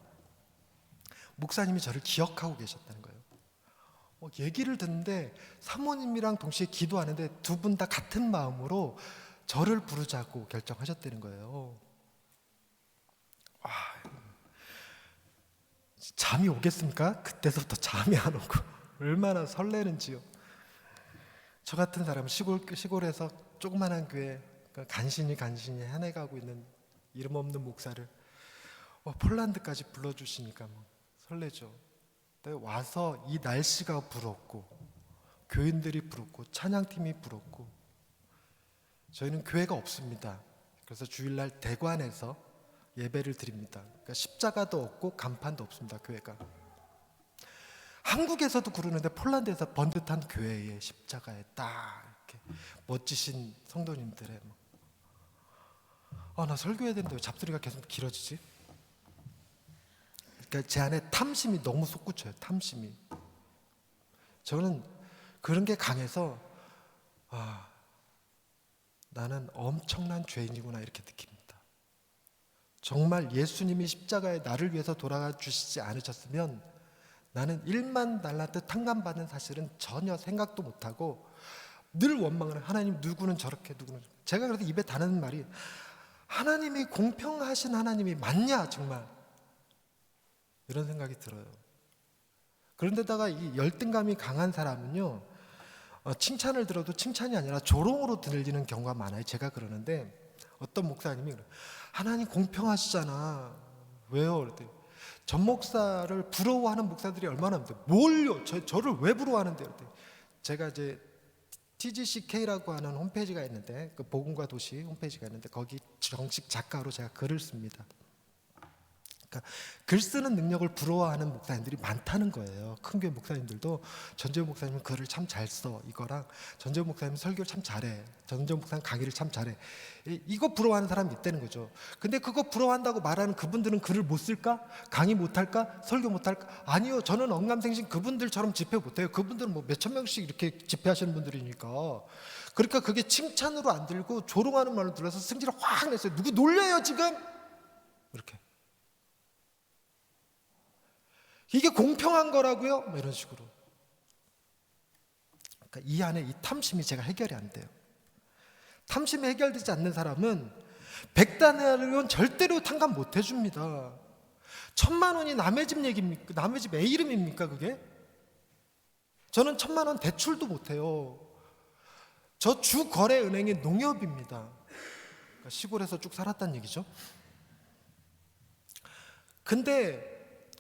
목사님이 저를 기억하고 계셨다는 거예요. 얘기를 듣는데 사모님이랑 동시에 기도하는데 두 분 다 같은 마음으로 저를 부르자고 결정하셨다는 거예요. 잠이 오겠습니까? 그때서부터 잠이 안 오고 얼마나 설레는지요. 저 같은 사람은 시골에서 조그만한 교회 간신히 해내가고 있는 이름 없는 목사를 폴란드까지 불러주시니까 뭐 설레죠. 와서 이 날씨가 부럽고 교인들이 부럽고 찬양팀이 부럽고 저희는 교회가 없습니다. 그래서 주일날 대관에서 예배를 드립니다. 그러니까 십자가도 없고 간판도 없습니다. 교회가. 한국에서도 그러는데 폴란드에서 번듯한 교회에 십자가에 딱 이렇게 멋지신 성도님들의 나 설교해야 되는데 왜 잡소리가 계속 길어지지? 그러니까 제 안에 탐심이 너무 솟구쳐요. 탐심이. 저는 그런 게 강해서 나는 엄청난 죄인이구나 이렇게 느낍니다. 정말 예수님이 십자가에 나를 위해서 돌아가 주시지 않으셨으면 나는 1만 달란트 탕감받는 사실은 전혀 생각도 못하고 늘 원망을 하나님 누구는 저렇게 누구는 제가 그래서 입에 다는 말이 하나님이 공평하신 하나님이 맞냐 정말 이런 생각이 들어요. 그런데다가 이 열등감이 강한 사람은요 칭찬을 들어도 칭찬이 아니라 조롱으로 들리는 경우가 많아요. 제가 그러는데 어떤 목사님이 하나님 공평하시잖아 왜요? 그랬더니 전 목사를 부러워하는 목사들이 얼마나 많은데 뭘요? 저를 왜 부러워하는데요? 그랬더니 제가 이제 TGCK라고 하는 홈페이지가 있는데 그 복음과 도시 홈페이지가 있는데 거기 정식 작가로 제가 글을 씁니다. 그러니까 글 쓰는 능력을 부러워하는 목사님들이 많다는 거예요. 큰 교회 목사님들도 전재호 목사님은 글을 참 잘 써 이거랑 전재호 목사님은 설교를 참 잘해 전재호 목사님 강의를 참 잘해 이거 부러워하는 사람이 있다는 거죠. 근데 그거 부러워한다고 말하는 그분들은 글을 못 쓸까? 강의 못 할까? 설교 못 할까? 아니요, 저는 언감생심 그분들처럼 집회 못 해요. 그분들은 뭐 몇천 명씩 이렇게 집회하시는 분들이니까. 그러니까 그게 칭찬으로 안 들고 조롱하는 말로 들어서 승질을 확 냈어요. 누구 놀려요 지금? 이렇게. 이게 공평한 거라고요? 뭐 이런 식으로. 그러니까 이 안에 이 탐심이 제가 해결이 안 돼요. 탐심이 해결되지 않는 사람은 100달러는 절대로 탕감 못 해줍니다. 1000만 원이 남의 집 얘기입니까? 남의 집 애 이름입니까 그게? 저는 1000만 원 대출도 못 해요. 저 주거래은행이 농협입니다. 그러니까 시골에서 쭉 살았다는 얘기죠. 근데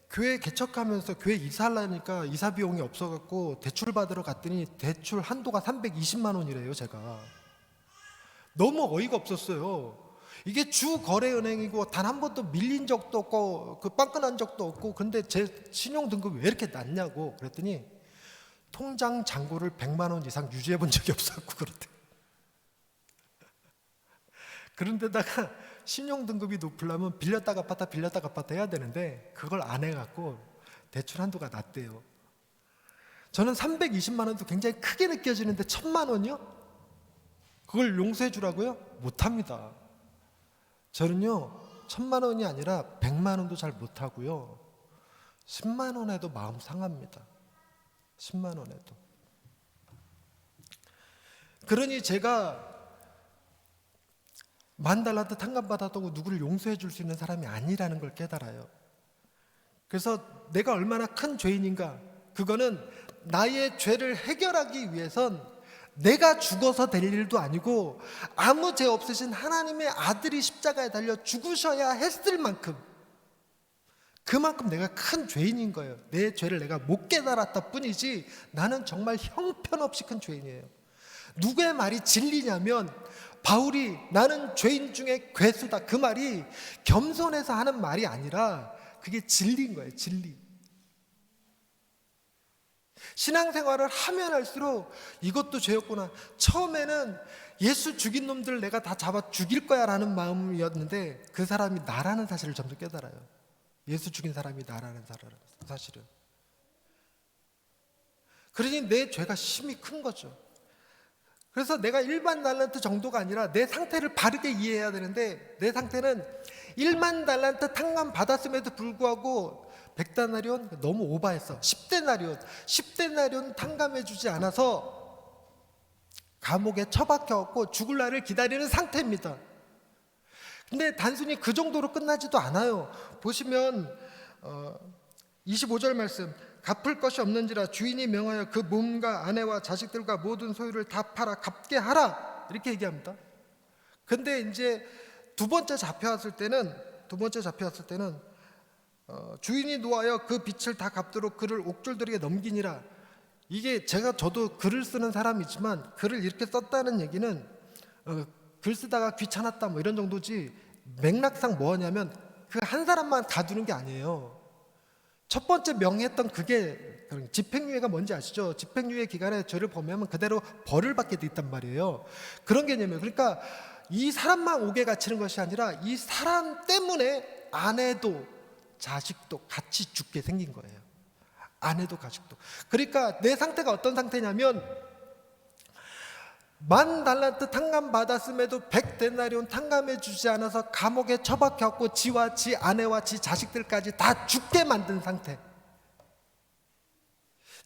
교회 개척하면서 교회 이사하려니까 이사 비용이 없어갖고 대출 받으러 갔더니 대출 한도가 320만 원이래요 제가. 너무 어이가 없었어요. 이게 주거래은행이고 단 한 번도 밀린 적도 없고 빵끈한 적도 없고 근데 제 신용등급이 왜 이렇게 낮냐고 그랬더니 통장 잔고를 100만 원 이상 유지해 본 적이 없었고 그렇대. 그런데다가 신용등급이 높으려면 빌렸다 갚았다 해야 되는데 그걸 안 해갖고 대출 한도가 낮대요. 저는 320만 원도 굉장히 크게 느껴지는데 1000만 원이요? 그걸 용서해 주라고요? 못합니다. 저는요 1000만 원이 아니라 100만 원도 잘 못하고요 10만 원에도 마음 상합니다. 10만 원에도. 그러니 제가 10,000달러한테 탕감받았다고 누구를 용서해 줄 수 있는 사람이 아니라는 걸 깨달아요. 그래서 내가 얼마나 큰 죄인인가, 그거는 나의 죄를 해결하기 위해선 내가 죽어서 될 일도 아니고 아무 죄 없으신 하나님의 아들이 십자가에 달려 죽으셔야 했을 만큼 그만큼 내가 큰 죄인인 거예요. 내 죄를 내가 못 깨달았다 뿐이지 나는 정말 형편없이 큰 죄인이에요. 누구의 말이 진리냐면 바울이 나는 죄인 중에 괴수다 그 말이 겸손해서 하는 말이 아니라 그게 진리인 거예요. 진리. 신앙생활을 하면 할수록 이것도 죄였구나. 처음에는 예수 죽인 놈들 내가 다 잡아 죽일 거야 라는 마음이었는데 그 사람이 나라는 사실을 점점 깨달아요. 예수 죽인 사람이 나라는 사실을. 그러니 내 죄가 심히 큰 거죠. 그래서 내가 일반 달란트 정도가 아니라 내 상태를 바르게 이해해야 되는데, 내 상태는 1만 달란트 탕감 받았음에도 불구하고 100데나리온 너무 오바했어. 10데나리온 탕감해 주지 않아서 감옥에 처박혀갖고 죽을 날을 기다리는 상태입니다. 근데 단순히 그 정도로 끝나지도 않아요. 보시면 25절 말씀, 갚을 것이 없는지라 주인이 명하여 그 몸과 아내와 자식들과 모든 소유를 다 팔아 갚게 하라, 이렇게 얘기합니다. 근데 이제 두 번째 잡혀왔을 때는 주인이 노하여 그 빚을 다 갚도록 그를 옥졸들에게 넘기니라. 이게 저도 글을 쓰는 사람이지만 글을 이렇게 썼다는 얘기는 글 쓰다가 귀찮았다 뭐 이런 정도지, 맥락상 뭐냐면 그 한 사람만 가두는 게 아니에요. 첫 번째 명했던 그게 집행유예가 뭔지 아시죠? 집행유예 기간에 죄를 범하면 그대로 벌을 받게 돼 있단 말이에요. 그런 개념이에요. 그러니까 이 사람만 옥에 갇히는 것이 아니라 이 사람 때문에 아내도 자식도 같이 죽게 생긴 거예요. 아내도 가족도. 그러니까 내 상태가 어떤 상태냐면 10,000달란트 탕감 받았음에도 100데나리온 탕감해 주지 않아서 감옥에 처박혀갖고 지와 지 아내와 지 자식들까지 다 죽게 만든 상태.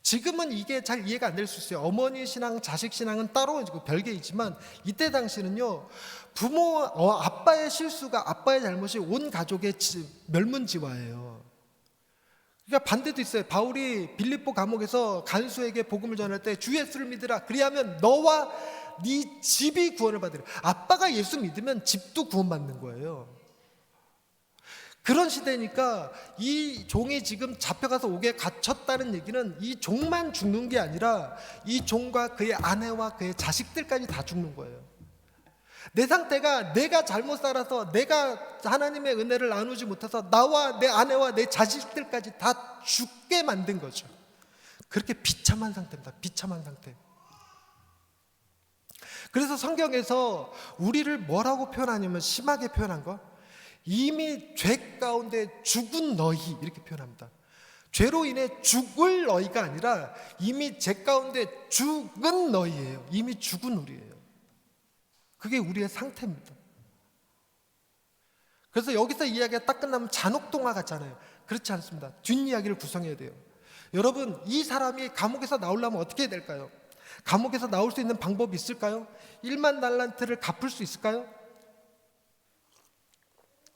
지금은 이게 잘 이해가 안 될 수 있어요. 어머니 신앙, 자식 신앙은 따로 별개이지만 이때 당시는요, 아빠의 실수가, 아빠의 잘못이 온 가족의 멸문지화예요. 그러니까 반대도 있어요. 바울이 빌립보 감옥에서 간수에게 복음을 전할 때 주 예수를 믿으라, 그리하면 너와 네 집이 구원을 받으라. 아빠가 예수 믿으면 집도 구원받는 거예요. 그런 시대니까 이 종이 지금 잡혀가서 옥에 갇혔다는 얘기는 이 종만 죽는 게 아니라 이 종과 그의 아내와 그의 자식들까지 다 죽는 거예요. 내 상태가 내가 잘못 살아서, 내가 하나님의 은혜를 나누지 못해서 나와 내 아내와 내 자식들까지 다 죽게 만든 거죠. 그렇게 비참한 상태입니다. 비참한 상태. 그래서 성경에서 우리를 뭐라고 표현하냐면, 심하게 표현한 거, 이미 죄 가운데 죽은 너희, 이렇게 표현합니다. 죄로 인해 죽을 너희가 아니라 이미 죄 가운데 죽은 너희예요. 이미 죽은 우리예요. 그게 우리의 상태입니다. 그래서 여기서 이야기가 딱 끝나면 잔혹동화 같잖아요. 그렇지 않습니다. 뒷이야기를 구성해야 돼요. 여러분, 이 사람이 감옥에서 나오려면 어떻게 해야 될까요? 감옥에서 나올 수 있는 방법이 있을까요? 1만 달란트를 갚을 수 있을까요?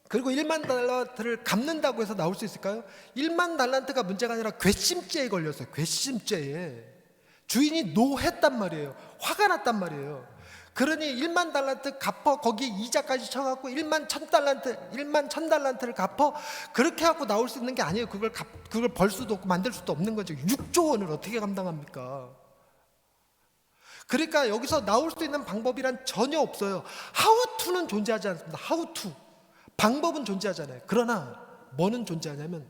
그리고 1만 달란트를 갚는다고 해서 나올 수 있을까요? 1만 달란트가 문제가 아니라 괘씸죄에 걸렸어요. 괘씸죄에. 주인이 노했단 말이에요. 화가 났단 말이에요. 그러니 1만 달란트 갚어, 거기 이자까지 쳐갖고 1만 1,000달란트를 갚어, 그렇게 하고 나올 수 있는 게 아니에요. 그걸 벌 수도 없고 만들 수도 없는 거죠. 6조 원을 어떻게 감당합니까? 그러니까 여기서 나올 수 있는 방법이란 전혀 없어요. 하우투는 존재하지 않습니다. 하우투. 방법은 존재하잖아요. 그러나 뭐는 존재하냐면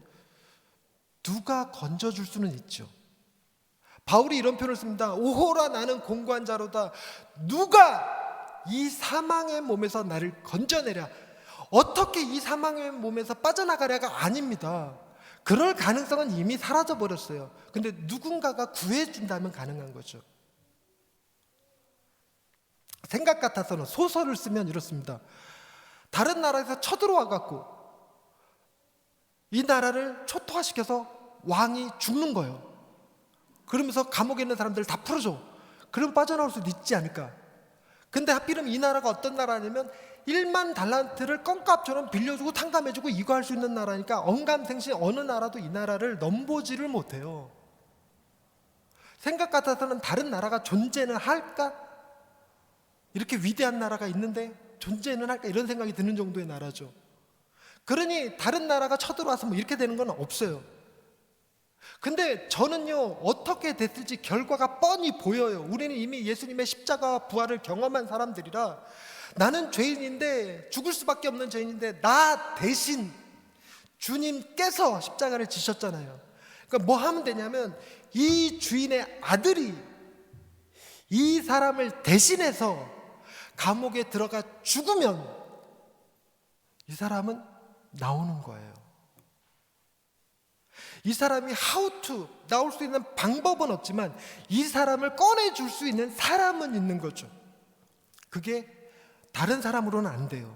누가 건져줄 수는 있죠. 바울이 이런 표현을 씁니다. 오호라, 나는 공고한 자로다. 누가 이 사망의 몸에서 나를 건져내랴. 어떻게 이 사망의 몸에서 빠져나가랴가 아닙니다. 그럴 가능성은 이미 사라져버렸어요. 근데 누군가가 구해준다면 가능한 거죠. 생각 같아서는 소설을 쓰면 이렇습니다. 다른 나라에서 쳐들어와갖고 이 나라를 초토화시켜서 왕이 죽는 거예요. 그러면서 감옥에 있는 사람들을 다 풀어줘. 그럼 빠져나올 수도 있지 않을까. 근데 하필이면 이 나라가 어떤 나라냐면 1만 달란트를 껌값처럼 빌려주고 탕감해주고 이거 할 수 있는 나라니까 언감생심 어느 나라도 이 나라를 넘보지를 못해요. 생각 같아서는 다른 나라가 존재는 할까? 이렇게 위대한 나라가 있는데 존재는 할까? 이런 생각이 드는 정도의 나라죠. 그러니 다른 나라가 쳐들어와서 뭐 이렇게 되는 건 없어요. 근데 저는요, 어떻게 됐을지 결과가 뻔히 보여요. 우리는 이미 예수님의 십자가와 부활을 경험한 사람들이라, 나는 죄인인데, 죽을 수밖에 없는 죄인인데 나 대신 주님께서 십자가를 지셨잖아요. 그러니까 뭐 하면 되냐면 이 주인의 아들이 이 사람을 대신해서 감옥에 들어가 죽으면 이 사람은 나오는 거예요. 이 사람이 how to 나올 수 있는 방법은 없지만 이 사람을 꺼내줄 수 있는 사람은 있는 거죠. 그게 다른 사람으로는 안 돼요.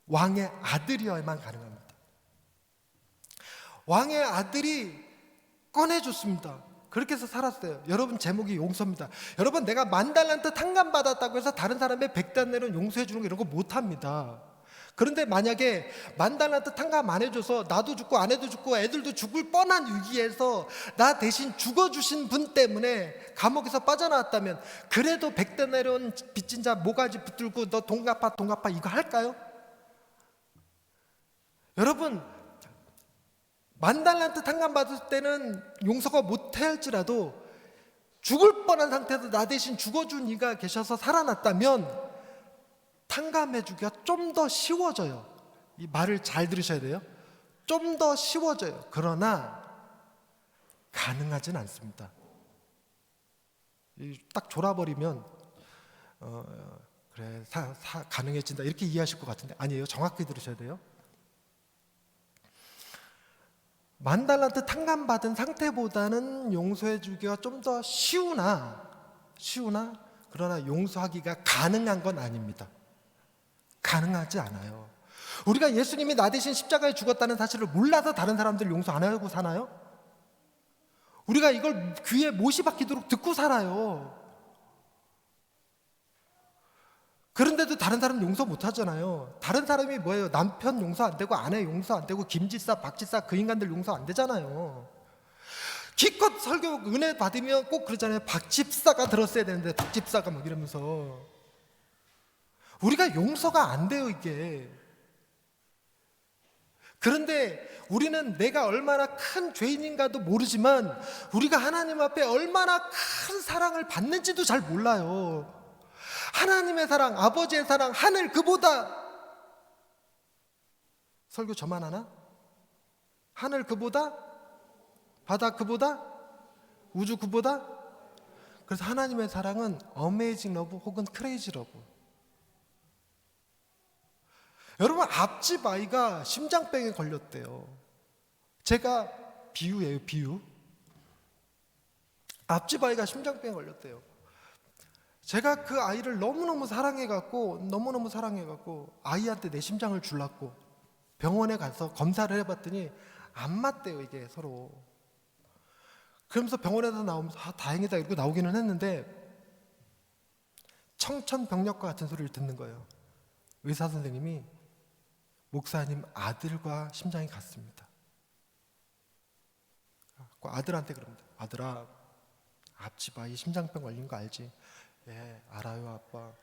왕의 아들이어야만 가능합니다. 왕의 아들이 꺼내줬습니다. 그렇게 해서 살았어요. 여러분, 제목이 용서입니다. 여러분, 내가 10,000달란트 탕감 받았다고 해서 다른 사람의 100달러는 용서해 주는 거 이런 거 못합니다. 그런데 만약에 10,000달란트 탕감 안 해줘서 나도 죽고 아내도 죽고 애들도 죽을 뻔한 위기에서 나 대신 죽어주신 분 때문에 감옥에서 빠져나왔다면 그래도 100달러는 빚진 자 모가지 붙들고 너 돈 갚아 이거 할까요? 여러분, 10,000달란트 탕감 받을 때는 용서가 못할지라도 죽을 뻔한 상태에서 나 대신 죽어준 이가 계셔서 살아났다면 탕감해주기가 좀 더 쉬워져요. 이 말을 잘 들으셔야 돼요. 좀 더 쉬워져요. 그러나 가능하진 않습니다. 딱 졸아버리면 그래 가능해진다 이렇게 이해하실 것 같은데 아니에요. 정확히 들으셔야 돼요. 10,000달란트 탕감받은 상태보다는 용서해주기가 좀 더 쉬우나 그러나 용서하기가 가능한 건 아닙니다. 가능하지 않아요. 우리가 예수님이 나 대신 십자가에 죽었다는 사실을 몰라서 다른 사람들 용서 안 하고 사나요? 우리가 이걸 귀에 못이 박히도록 듣고 살아요. 그런데도 다른 사람 용서 못 하잖아요. 다른 사람이 뭐예요? 남편 용서 안 되고 아내 용서 안 되고 김지사, 박지사 그 인간들 용서 안 되잖아요. 기껏 설교 은혜 받으면 꼭 그러잖아요. 박집사가 들었어야 되는데 박집사가 막 이러면서 우리가 용서가 안 돼요 이게. 그런데 우리는 내가 얼마나 큰 죄인인가도 모르지만 우리가 하나님 앞에 얼마나 큰 사랑을 받는지도 잘 몰라요. 하나님의 사랑, 아버지의 사랑, 하늘 그보다 설교 저만 하나? 하늘 그보다? 바다 그보다? 우주 그보다? 그래서 하나님의 사랑은 어메이징 러브 혹은 크레이지 러브. 여러분, 앞집 아이가 심장병에 걸렸대요. 제가 비유예요, 비유. 앞집 아이가 심장병에 걸렸대요. 제가 그 아이를 너무너무 사랑해갖고 아이한테 내 심장을 주려고 병원에 가서 검사를 해봤더니 안 맞대요 이게 서로. 그러면서 병원에서 나오면서 다행이다 이러고 나오기는 했는데 청천벽력과 같은 소리를 듣는 거예요. 의사 선생님이 목사님 아들과 심장이 같습니다. 아들한테 그럽니다. 아들아, 앞집 아이 심장병 걸린 거 알지? 예, 알아요 아빠.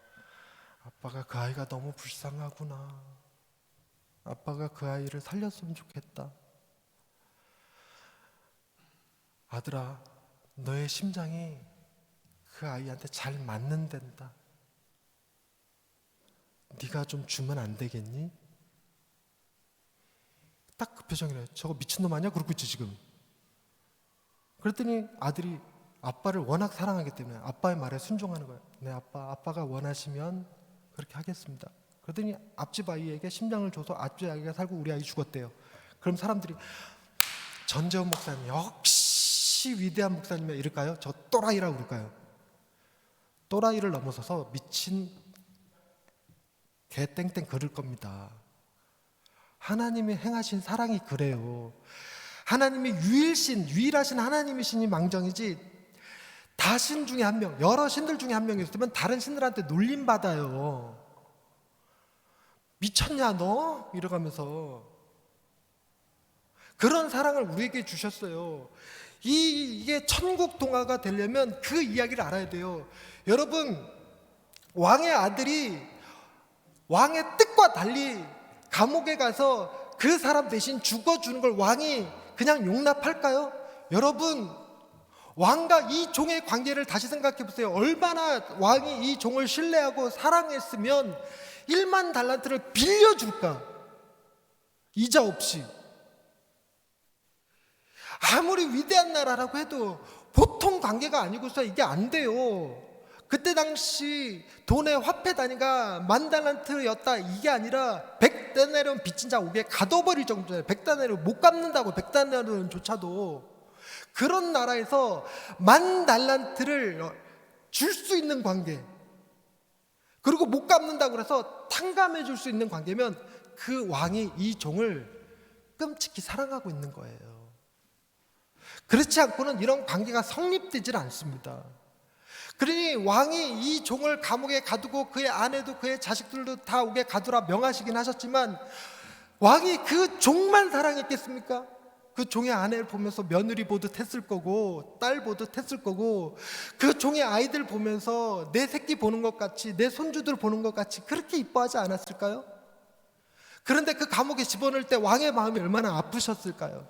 아빠가 그 아이가 너무 불쌍하구나. 아빠가 그 아이를 살렸으면 좋겠다. 아들아, 너의 심장이 그 아이한테 잘 맞는 데다. 네가 좀 주면 안 되겠니? 딱 그 표정이래요. 저거 미친놈 아니야? 그러고 있지 지금. 그랬더니 아들이 아빠를 워낙 사랑하기 때문에 아빠의 말에 순종하는 거예요. 네 아빠가 원하시면 그렇게 하겠습니다. 그랬더니 앞집 아이에게 심장을 줘서 앞집 아이가 살고 우리 아이 죽었대요. 그럼 사람들이 전재훈 목사님 역시 위대한 목사님이야 이럴까요? 저 또라이라고 그럴까요? 또라이를 넘어서서 미친 개 땡땡 그럴 겁니다. 하나님이 행하신 사랑이 그래요. 하나님이 유일하신 하나님이시니 망정이지 다신 중에 한 명, 여러 신들 중에 한 명이었으면 다른 신들한테 놀림받아요. 미쳤냐 너? 이러면서 그런 사랑을 우리에게 주셨어요. 이게 천국 동화가 되려면 그 이야기를 알아야 돼요. 여러분, 왕의 아들이 왕의 뜻과 달리 감옥에 가서 그 사람 대신 죽어주는 걸 왕이 그냥 용납할까요? 여러분, 왕과 이 종의 관계를 다시 생각해 보세요. 얼마나 왕이 이 종을 신뢰하고 사랑했으면 10,000달란트를 빌려줄까? 이자 없이. 아무리 위대한 나라라고 해도 보통 관계가 아니고서 이게 안 돼요. 그때 당시 돈의 화폐 단위가 10,000달란트였다 이게 아니라 100데나리온 빚진 자 옥에 가둬버릴 정도예요. 100데나리온 못 갚는다고, 100데나리온조차도. 그런 나라에서 10,000달란트를 줄 수 있는 관계, 그리고 못 갚는다고 해서 탕감해 줄 수 있는 관계면 그 왕이 이 종을 끔찍히 사랑하고 있는 거예요. 그렇지 않고는 이런 관계가 성립되질 않습니다. 그러니 왕이 이 종을 감옥에 가두고 그의 아내도 그의 자식들도 다 옥에 가두라 명하시긴 하셨지만 왕이 그 종만 사랑했겠습니까? 그 종의 아내를 보면서 며느리 보듯 했을 거고 딸 보듯 했을 거고 그 종의 아이들 보면서 내 새끼 보는 것 같이 내 손주들 보는 것 같이 그렇게 이뻐하지 않았을까요? 그런데 그 감옥에 집어넣을 때 왕의 마음이 얼마나 아프셨을까요?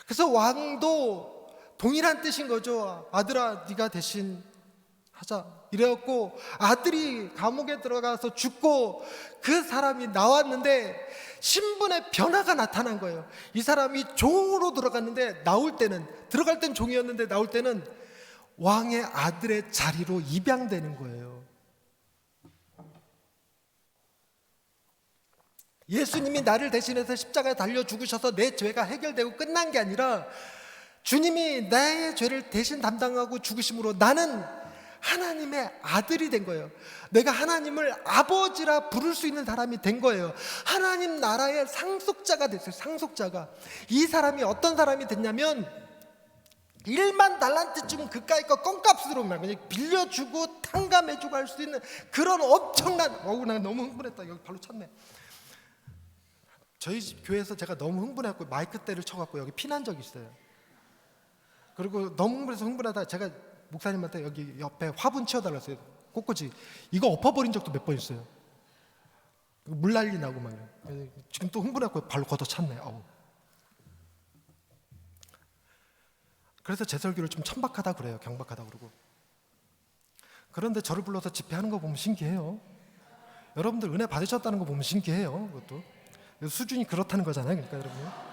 그래서 왕도 동일한 뜻인 거죠. 아들아 네가 대신 하자 이래갖고 아들이 감옥에 들어가서 죽고 그 사람이 나왔는데 신분의 변화가 나타난 거예요. 이 사람이 종으로 들어갔는데 나올 때는, 들어갈 땐 종이었는데 나올 때는 왕의 아들의 자리로 입양되는 거예요. 예수님이 나를 대신해서 십자가에 달려 죽으셔서 내 죄가 해결되고 끝난 게 아니라 주님이 나의 죄를 대신 담당하고 죽으심으로 나는 하나님의 아들이 된 거예요. 내가 하나님을 아버지라 부를 수 있는 사람이 된 거예요. 하나님 나라의 상속자가 됐어요. 상속자가. 이 사람이 어떤 사람이 됐냐면 10,000달란트쯤 그까이 거 껌값으로 막 그냥 빌려주고 탕감해주고 할 수 있는 그런 엄청난, 나 너무 흥분했다. 여기 발로 찼네. 저희 집 교회에서 제가 너무 흥분해갖고 마이크대를 쳐갖고 여기 피난 적이 있어요. 그리고 너무 흥분하다 제가 목사님한테 여기 옆에 화분 치워달라 했어요. 꽃꽂이 이거 엎어버린 적도 몇 번 있어요. 물 난리 나고 막. 지금 또 흥분해갖고 발로 걷어찼네. 그래서 제 설교를 좀 천박하다 그래요. 경박하다 그러고. 그런데 저를 불러서 집회하는 거 보면 신기해요. 여러분들 은혜 받으셨다는 거 보면 신기해요. 그것도 수준이 그렇다는 거잖아요. 그러니까 여러분,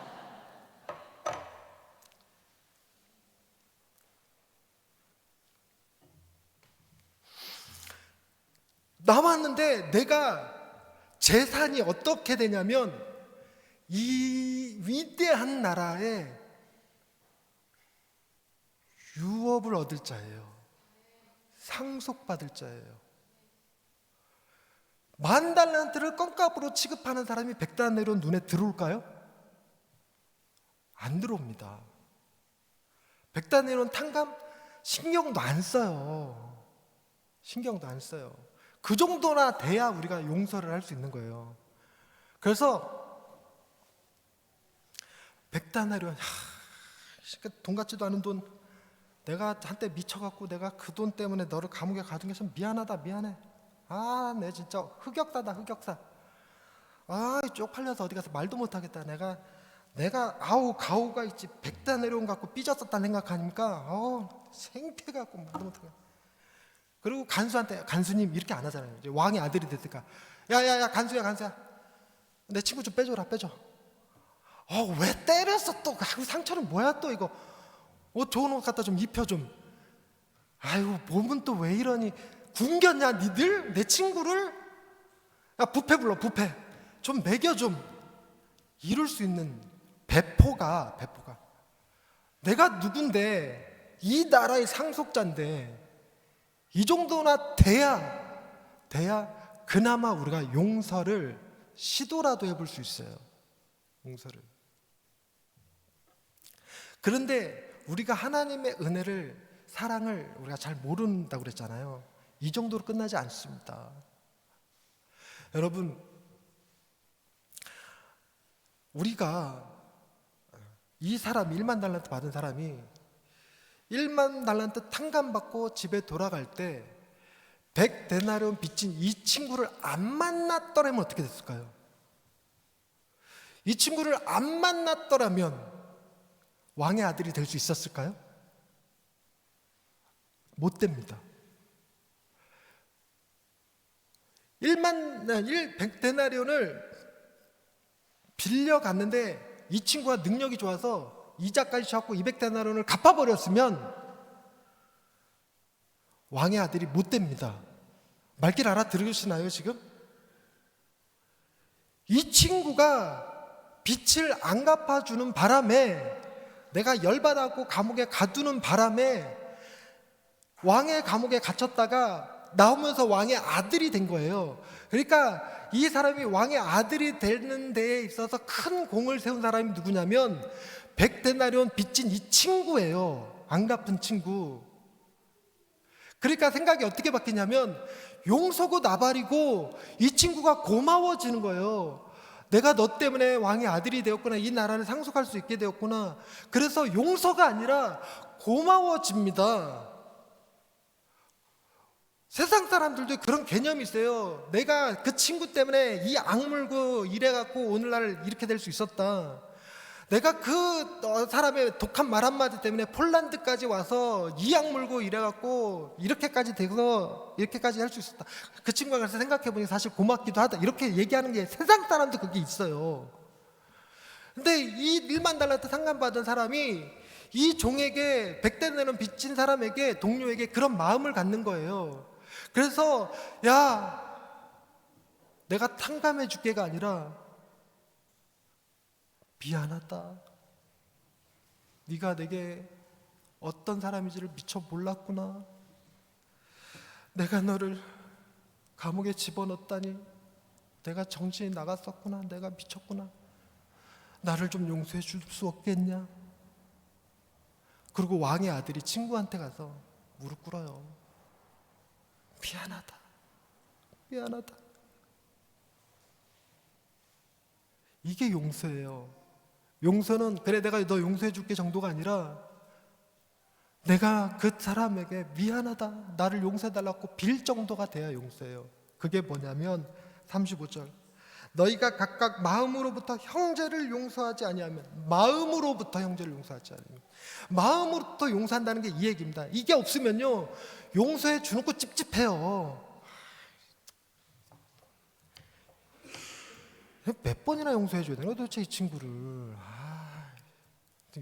남았는데 내가 재산이 어떻게 되냐면 이 위대한 나라에 유업을 얻을 자예요. 상속받을 자예요. 10,000달란트를 껌값으로 취급하는 사람이 100데나리온 눈에 들어올까요? 안 들어옵니다. 100데나리온 탕감 신경도 안 써요. 신경도 안 써요. 그 정도나 돼야 우리가 용서를 할 수 있는 거예요. 그래서 100데나리온, 돈 같지도 않은 돈, 내가 한때 미쳐갖고 내가 그 돈 때문에 너를 감옥에 가둔 게 참 미안하다, 미안해. 내 진짜 흑역사다, 흑역사. 쪽팔려서 어디 가서 말도 못하겠다. 내가 가오가 있지 100데나리온 갖고 삐졌었다는 생각하니까 생태갖고 말도 못하겠다. 그리고 간수한테, 간수님 이렇게 안 하잖아요. 이제 왕의 아들이 됐으니까 야야야 간수야 내 친구 좀 빼줘라, 빼줘. 왜 때렸어 또. 상처는 뭐야 또 이거. 옷 좋은 옷 갖다 좀 입혀 좀. 몸은 또 왜 이러니. 굶겼냐 니들? 내 친구를? 뷔페 불러, 뷔페 좀 먹여 좀. 이럴 수 있는 배포가 내가 누군데 이 나라의 상속자인데 이 정도나 돼야 그나마 우리가 용서를 시도라도 해볼 수 있어요. 용서를. 그런데 우리가 하나님의 은혜를, 사랑을 우리가 잘 모른다고 그랬잖아요. 이 정도로 끝나지 않습니다. 여러분, 우리가 이 사람 10,000달란트 받은 사람이 10,000달란트 탕감받고 집에 돌아갈 때 100데나리온 빚진 이 친구를 안 만났더라면 어떻게 됐을까요? 이 친구를 안 만났더라면 왕의 아들이 될 수 있었을까요? 못 됩니다. 100데나리온을 빌려갔는데 이 친구가 능력이 좋아서 이자까지 쳤고 200데나리온을 갚아버렸으면 왕의 아들이 못 됩니다. 말길 알아들으시나요 지금? 이 친구가 빚을 안 갚아주는 바람에, 내가 열받아갖고 감옥에 가두는 바람에 왕의 감옥에 gat혔다가 나오면서 왕의 아들이 된 거예요. 그러니까 이 사람이 왕의 아들이 되는 데에 있어서 큰 공을 세운 사람이 누구냐면 100데나리온 빚진 이 친구예요. 안 갚은 친구. 그러니까 생각이 어떻게 바뀌냐면 용서고 나발이고 이 친구가 고마워지는 거예요. 내가 너 때문에 왕의 아들이 되었구나. 이 나라를 상속할 수 있게 되었구나. 그래서 용서가 아니라 고마워집니다. 세상 사람들도 그런 개념이 있어요. 내가 그 친구 때문에 이 악물고 이래갖고 오늘날 이렇게 될 수 있었다. 내가 그 사람의 독한 말 한마디 때문에 폴란드까지 와서 이 악물고 이래갖고 이렇게까지 돼서 이렇게까지 할 수 있었다. 그 친구가 그래서 생각해보니 사실 고맙기도 하다. 이렇게 얘기하는 게 세상 사람도 그게 있어요. 근데 이 1만 달란트 상감받은 사람이 이 종에게 100데나리온 빚진 사람에게, 동료에게 그런 마음을 갖는 거예요. 그래서 야, 내가 탕감해 줄게가 아니라 미안하다. 네가 내게 어떤 사람인지를 미처 몰랐구나. 내가 너를 감옥에 집어넣었다니 내가 정신이 나갔었구나. 내가 미쳤구나. 나를 좀 용서해 줄 수 없겠냐? 그리고 왕의 아들이 친구한테 가서 무릎 꿇어요. 미안하다. 미안하다. 이게 용서예요. 용서는 그래 내가 너 용서해 줄게 정도가 아니라 내가 그 사람에게 미안하다, 나를 용서해 달라고 빌 정도가 돼야 용서예요. 그게 뭐냐면 35절, 너희가 각각 마음으로부터 형제를 용서하지 아니하면, 마음으로부터 형제를 용서하지 않으면, 마음으로부터 용서한다는 게 이 얘기입니다. 이게 없으면요 용서해 주는 거 찝찝해요. 몇 번이나 용서해 줘야 되나 도대체 이 친구를.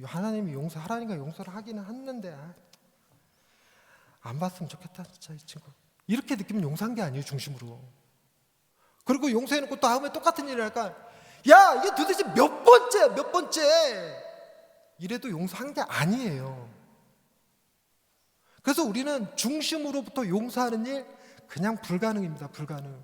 하나님이 하라니까 용서를 하기는 했는데 안 봤으면 좋겠다 진짜 이 친구. 이렇게 느끼면 용서한 게 아니에요, 중심으로. 그리고 용서해놓고 또 다음에 똑같은 일을 할까? 야, 이게 도대체 몇 번째야, 몇 번째? 이래도 용서한 게 아니에요. 그래서 우리는 중심으로부터 용서하는 일 그냥 불가능입니다. 불가능.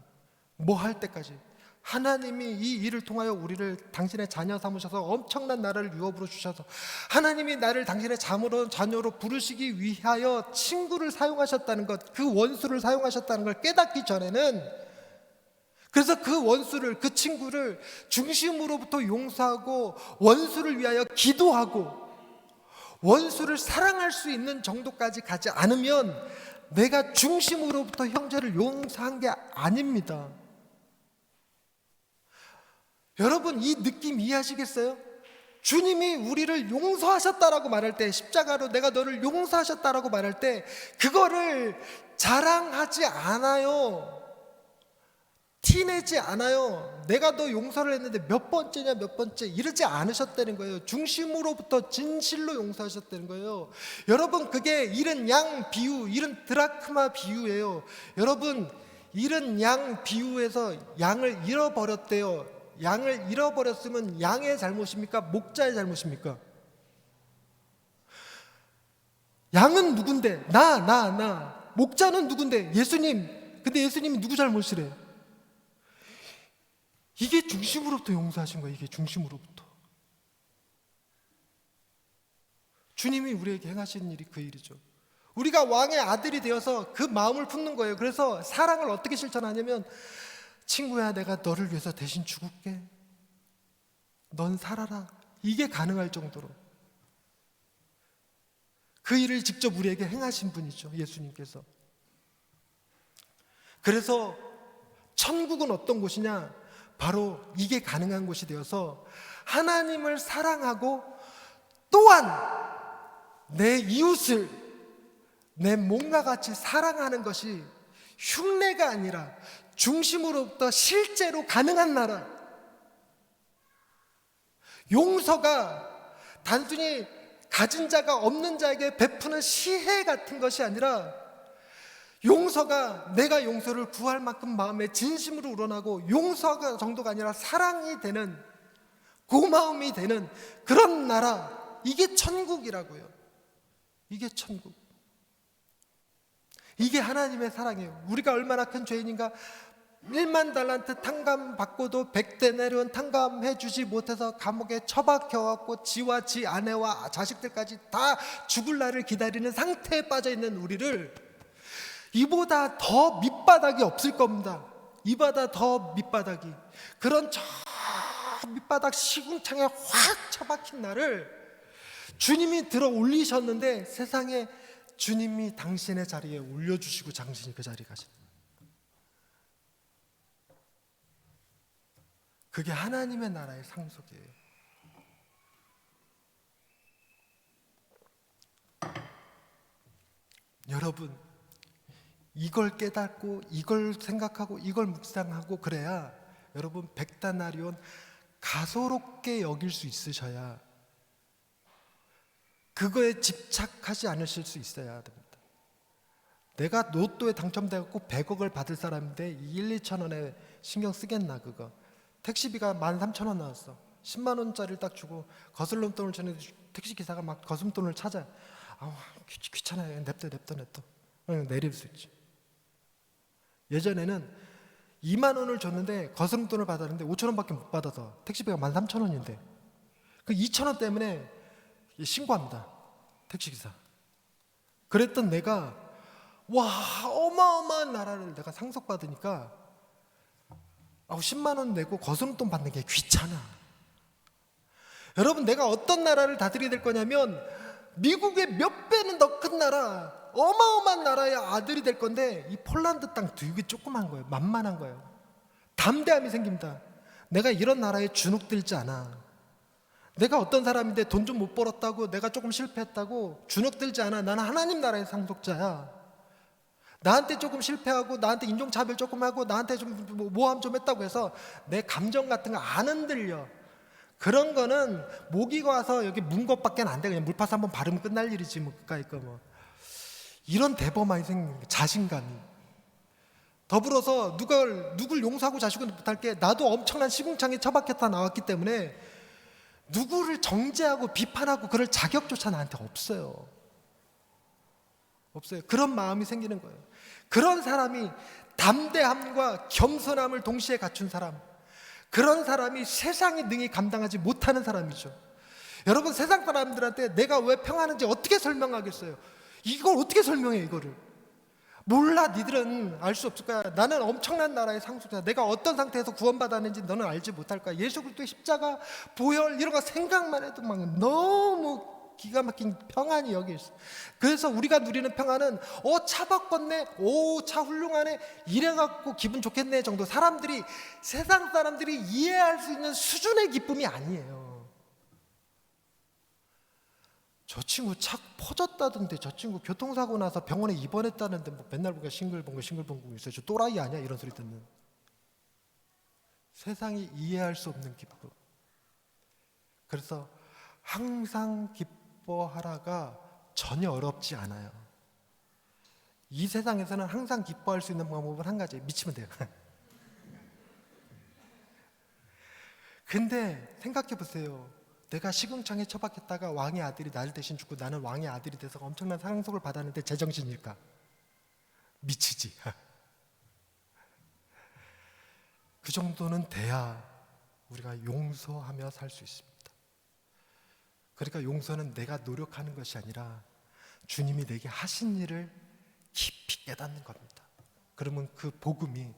뭐 할 때까지. 하나님이 이 일을 통하여 우리를 당신의 자녀 삼으셔서 엄청난 나라를 유업으로 주셔서, 하나님이 나를 당신의 자녀로 부르시기 위하여 친구를 사용하셨다는 것, 그 원수를 사용하셨다는 걸 깨닫기 전에는, 그래서 그 원수를, 그 친구를 중심으로부터 용서하고 원수를 위하여 기도하고 원수를 사랑할 수 있는 정도까지 가지 않으면 내가 중심으로부터 형제를 용서한 게 아닙니다. 여러분, 이 느낌 이해하시겠어요? 주님이 우리를 용서하셨다라고 말할 때, 십자가로 내가 너를 용서하셨다라고 말할 때 그거를 자랑하지 않아요. 티내지 않아요. 내가 너 용서를 했는데 몇 번째냐 몇 번째 이러지 않으셨다는 거예요. 중심으로부터 진실로 용서하셨다는 거예요. 여러분, 그게 잃은 양 비유, 잃은 드라크마 비유예요. 여러분, 잃은 양 비유에서 양을 잃어버렸대요. 양을 잃어버렸으면 양의 잘못입니까? 목자의 잘못입니까? 양은 누군데? 나. 목자는 누군데? 예수님. 근데 예수님이 누구 잘못이래? 이게 중심으로부터 용서하신 거예요. 이게 중심으로부터. 주님이 우리에게 행하신 일이 그 일이죠. 우리가 왕의 아들이 되어서 그 마음을 품는 거예요. 그래서 사랑을 어떻게 실천하냐면, 친구야, 내가 너를 위해서 대신 죽을게. 넌 살아라. 이게 가능할 정도로 그 일을 직접 우리에게 행하신 분이죠, 예수님께서. 그래서 천국은 어떤 곳이냐? 바로 이게 가능한 곳이 되어서 하나님을 사랑하고 또한 내 이웃을 내 몸과 같이 사랑하는 것이 흉내가 아니라 중심으로부터 실제로 가능한 나라. 용서가 단순히 가진 자가 없는 자에게 베푸는 시혜 같은 것이 아니라 용서가 내가 용서를 구할 만큼 마음에 진심으로 우러나고 용서가 정도가 아니라 사랑이 되는, 고마움이 되는 그런 나라, 이게 천국이라고요. 이게 천국. 이게 하나님의 사랑이에요. 우리가 얼마나 큰 죄인인가. 1만 달란트 탕감 받고도 100데나리온 탕감해 주지 못해서 감옥에 처박혀갖고 지와 지 아내와 자식들까지 다 죽을 날을 기다리는 상태에 빠져 있는 우리를 이보다 더 밑바닥이 없을 겁니다. 이보다 더 밑바닥이, 그런 저 밑바닥 시궁창에 확 처박힌 나를 주님이 들어 올리셨는데, 세상에 주님이 당신의 자리에 올려주시고 당신이 그 자리에 가신, 그게 하나님의 나라의 상속이에요. 여러분, 이걸 깨닫고 이걸 생각하고 이걸 묵상하고 그래야 여러분 100데나리온 가소롭게 여길 수 있으셔야, 그거에 집착하지 않으실 수 있어야 됩니다. 내가 로또에 당첨돼갖고 100억을 받을 사람인데 1, 2천 원에 신경 쓰겠나. 그거 택시비가 13,000원 나왔어. 10만 원짜리를 딱 주고 거슬럼돈을 주는 택시기사가 막 거슴돈을 찾아. 귀찮아요. 냅둬. 내릴 수 있지. 예전에는 2만 원을 줬는데 거스름돈을 받았는데 5천 원밖에 못 받아서 택시비가 13,000원인데 그 2천 원 때문에 신고합니다. 택시기사. 그랬던 내가 어마어마한 나라를 내가 상속받으니까 10만 원 내고 거스름돈 받는 게 귀찮아. 여러분, 내가 어떤 나라를 다스리게 될 거냐면 미국의 몇 배는 더 큰 나라, 어마어마한 나라의 아들이 될 건데, 이 폴란드 땅 되게 조그만 거예요. 만만한 거예요. 담대함이 생깁니다. 내가 이런 나라에 주눅들지 않아. 내가 어떤 사람인데 돈 좀 못 벌었다고, 내가 조금 실패했다고 주눅들지 않아. 나는 하나님 나라의 상속자야. 나한테 조금 실패하고 나한테 인종차별 조금 하고 나한테 좀 모함 좀 했다고 해서 내 감정 같은 거 안 흔들려. 그런 거는 모기가 와서 여기 문 것밖에 안 돼. 그냥 물파스 한번 바르면 끝날 일이지 뭐. 그까이 거 뭐. 이런 대범함이 생기는 게 자신감이. 더불어서 누굴 용서하고 자식은 못할 게, 나도 엄청난 시궁창에 처박혔다 나왔기 때문에 누구를 정죄하고 비판하고 그럴 자격조차 나한테 없어요. 그런 마음이 생기는 거예요. 그런 사람이 담대함과 겸손함을 동시에 갖춘 사람, 그런 사람이 세상이 능히 감당하지 못하는 사람이죠. 여러분, 세상 사람들한테 내가 왜 평안한지 어떻게 설명하겠어요? 이걸 어떻게 설명해? 이거를 몰라. 니들은 알 수 없을 거야. 나는 엄청난 나라의 상속자. 내가 어떤 상태에서 구원받았는지 너는 알지 못할 거야. 예수 그리스도의 십자가, 보혈, 이런 거 생각만 해도 막 너무 기가 막힌 평안이 여기 있어. 그래서 우리가 누리는 평안은 차 바꿨네, 차 훌륭하네, 이래갖고 기분 좋겠네 정도, 사람들이, 세상 사람들이 이해할 수 있는 수준의 기쁨이 아니에요. 저 친구 차 퍼졌다던데, 저 친구 교통사고 나서 병원에 입원했다는데 뭐 맨날 보니까 싱글벙글 있어요. 저 또라이 아니야? 이런 소리 듣는, 세상이 이해할 수 없는 기쁨. 그래서 항상 기뻐하라가 전혀 어렵지 않아요. 이 세상에서는 항상 기뻐할 수 있는 방법은 한 가지, 미치면 돼요. 근데 생각해 보세요. 내가 시궁창에 처박혔다가 왕의 아들이 나를 대신 죽고 나는 왕의 아들이 돼서 엄청난 상속을 받았는데 제정신일까? 미치지. 그 정도는 돼야 우리가 용서하며 살 수 있습니다. 그러니까 용서는 내가 노력하는 것이 아니라 주님이 내게 하신 일을 깊이 깨닫는 겁니다. 그러면 그 복음이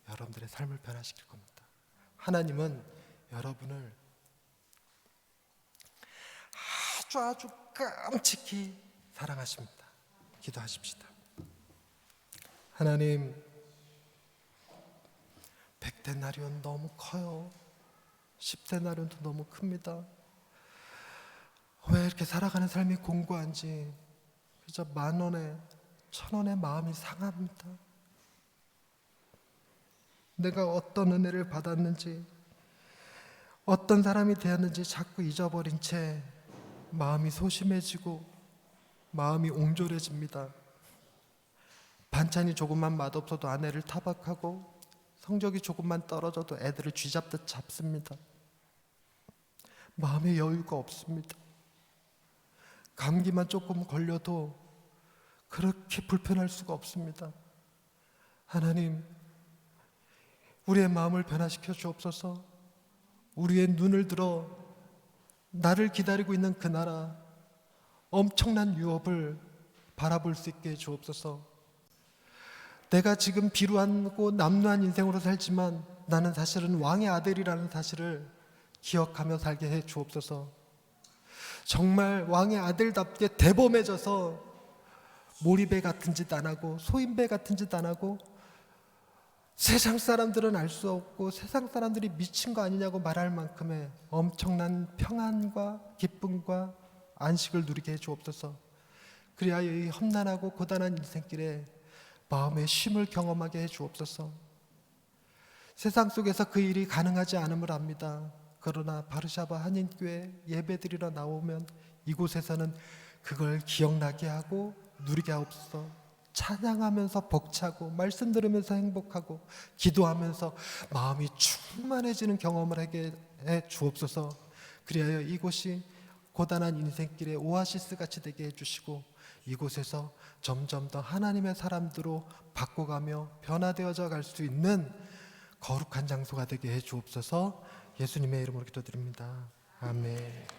여러분들의 삶을 변화시킬 겁니다. 하나님은 여러분을 아주 끔찍히 사랑하십니다. 기도하십시다. 하나님, 100데나리온 너무 커요. 10데나리온도 너무 큽니다. 왜 이렇게 살아가는 삶이 공고한지 그저 10,000원에 1,000원에 마음이 상합니다. 내가 어떤 은혜를 받았는지, 어떤 사람이 되었는지 자꾸 잊어버린 채 마음이 소심해지고 마음이 옹졸해집니다. 반찬이 조금만 맛없어도 아내를 타박하고 성적이 조금만 떨어져도 애들을 쥐잡듯 잡습니다. 마음의 여유가 없습니다. 감기만 조금 걸려도 그렇게 불편할 수가 없습니다. 하나님, 우리의 마음을 변화시켜 주옵소서. 우리의 눈을 들어 나를 기다리고 있는 그 나라, 엄청난 유업을 바라볼 수 있게 해 주옵소서. 내가 지금 비루하고 남루한 인생으로 살지만 나는 사실은 왕의 아들이라는 사실을 기억하며 살게 해 주옵소서. 정말 왕의 아들답게 대범해져서 몰입배 같은 짓 안 하고 소인배 같은 짓 안 하고 세상 사람들은 알 수 없고 세상 사람들이 미친 거 아니냐고 말할 만큼의 엄청난 평안과 기쁨과 안식을 누리게 해 주옵소서. 그리하여 이 험난하고 고단한 인생길에 마음의 쉼을 경험하게 해 주옵소서. 세상 속에서 그 일이 가능하지 않음을 압니다. 그러나 바르샤바 한인교회 예배드리러 나오면 이곳에서는 그걸 기억나게 하고 누리게 하옵소서. 찬양하면서 벅차고 말씀 들으면서 행복하고 기도하면서 마음이 충만해지는 경험을 하게 해 주옵소서. 그리하여 이곳이 고단한 인생길의 오아시스 같이 되게 해주시고 이곳에서 점점 더 하나님의 사람들로 바꿔가며 변화되어져 갈 수 있는 거룩한 장소가 되게 해 주옵소서. 예수님의 이름으로 기도드립니다. 아멘.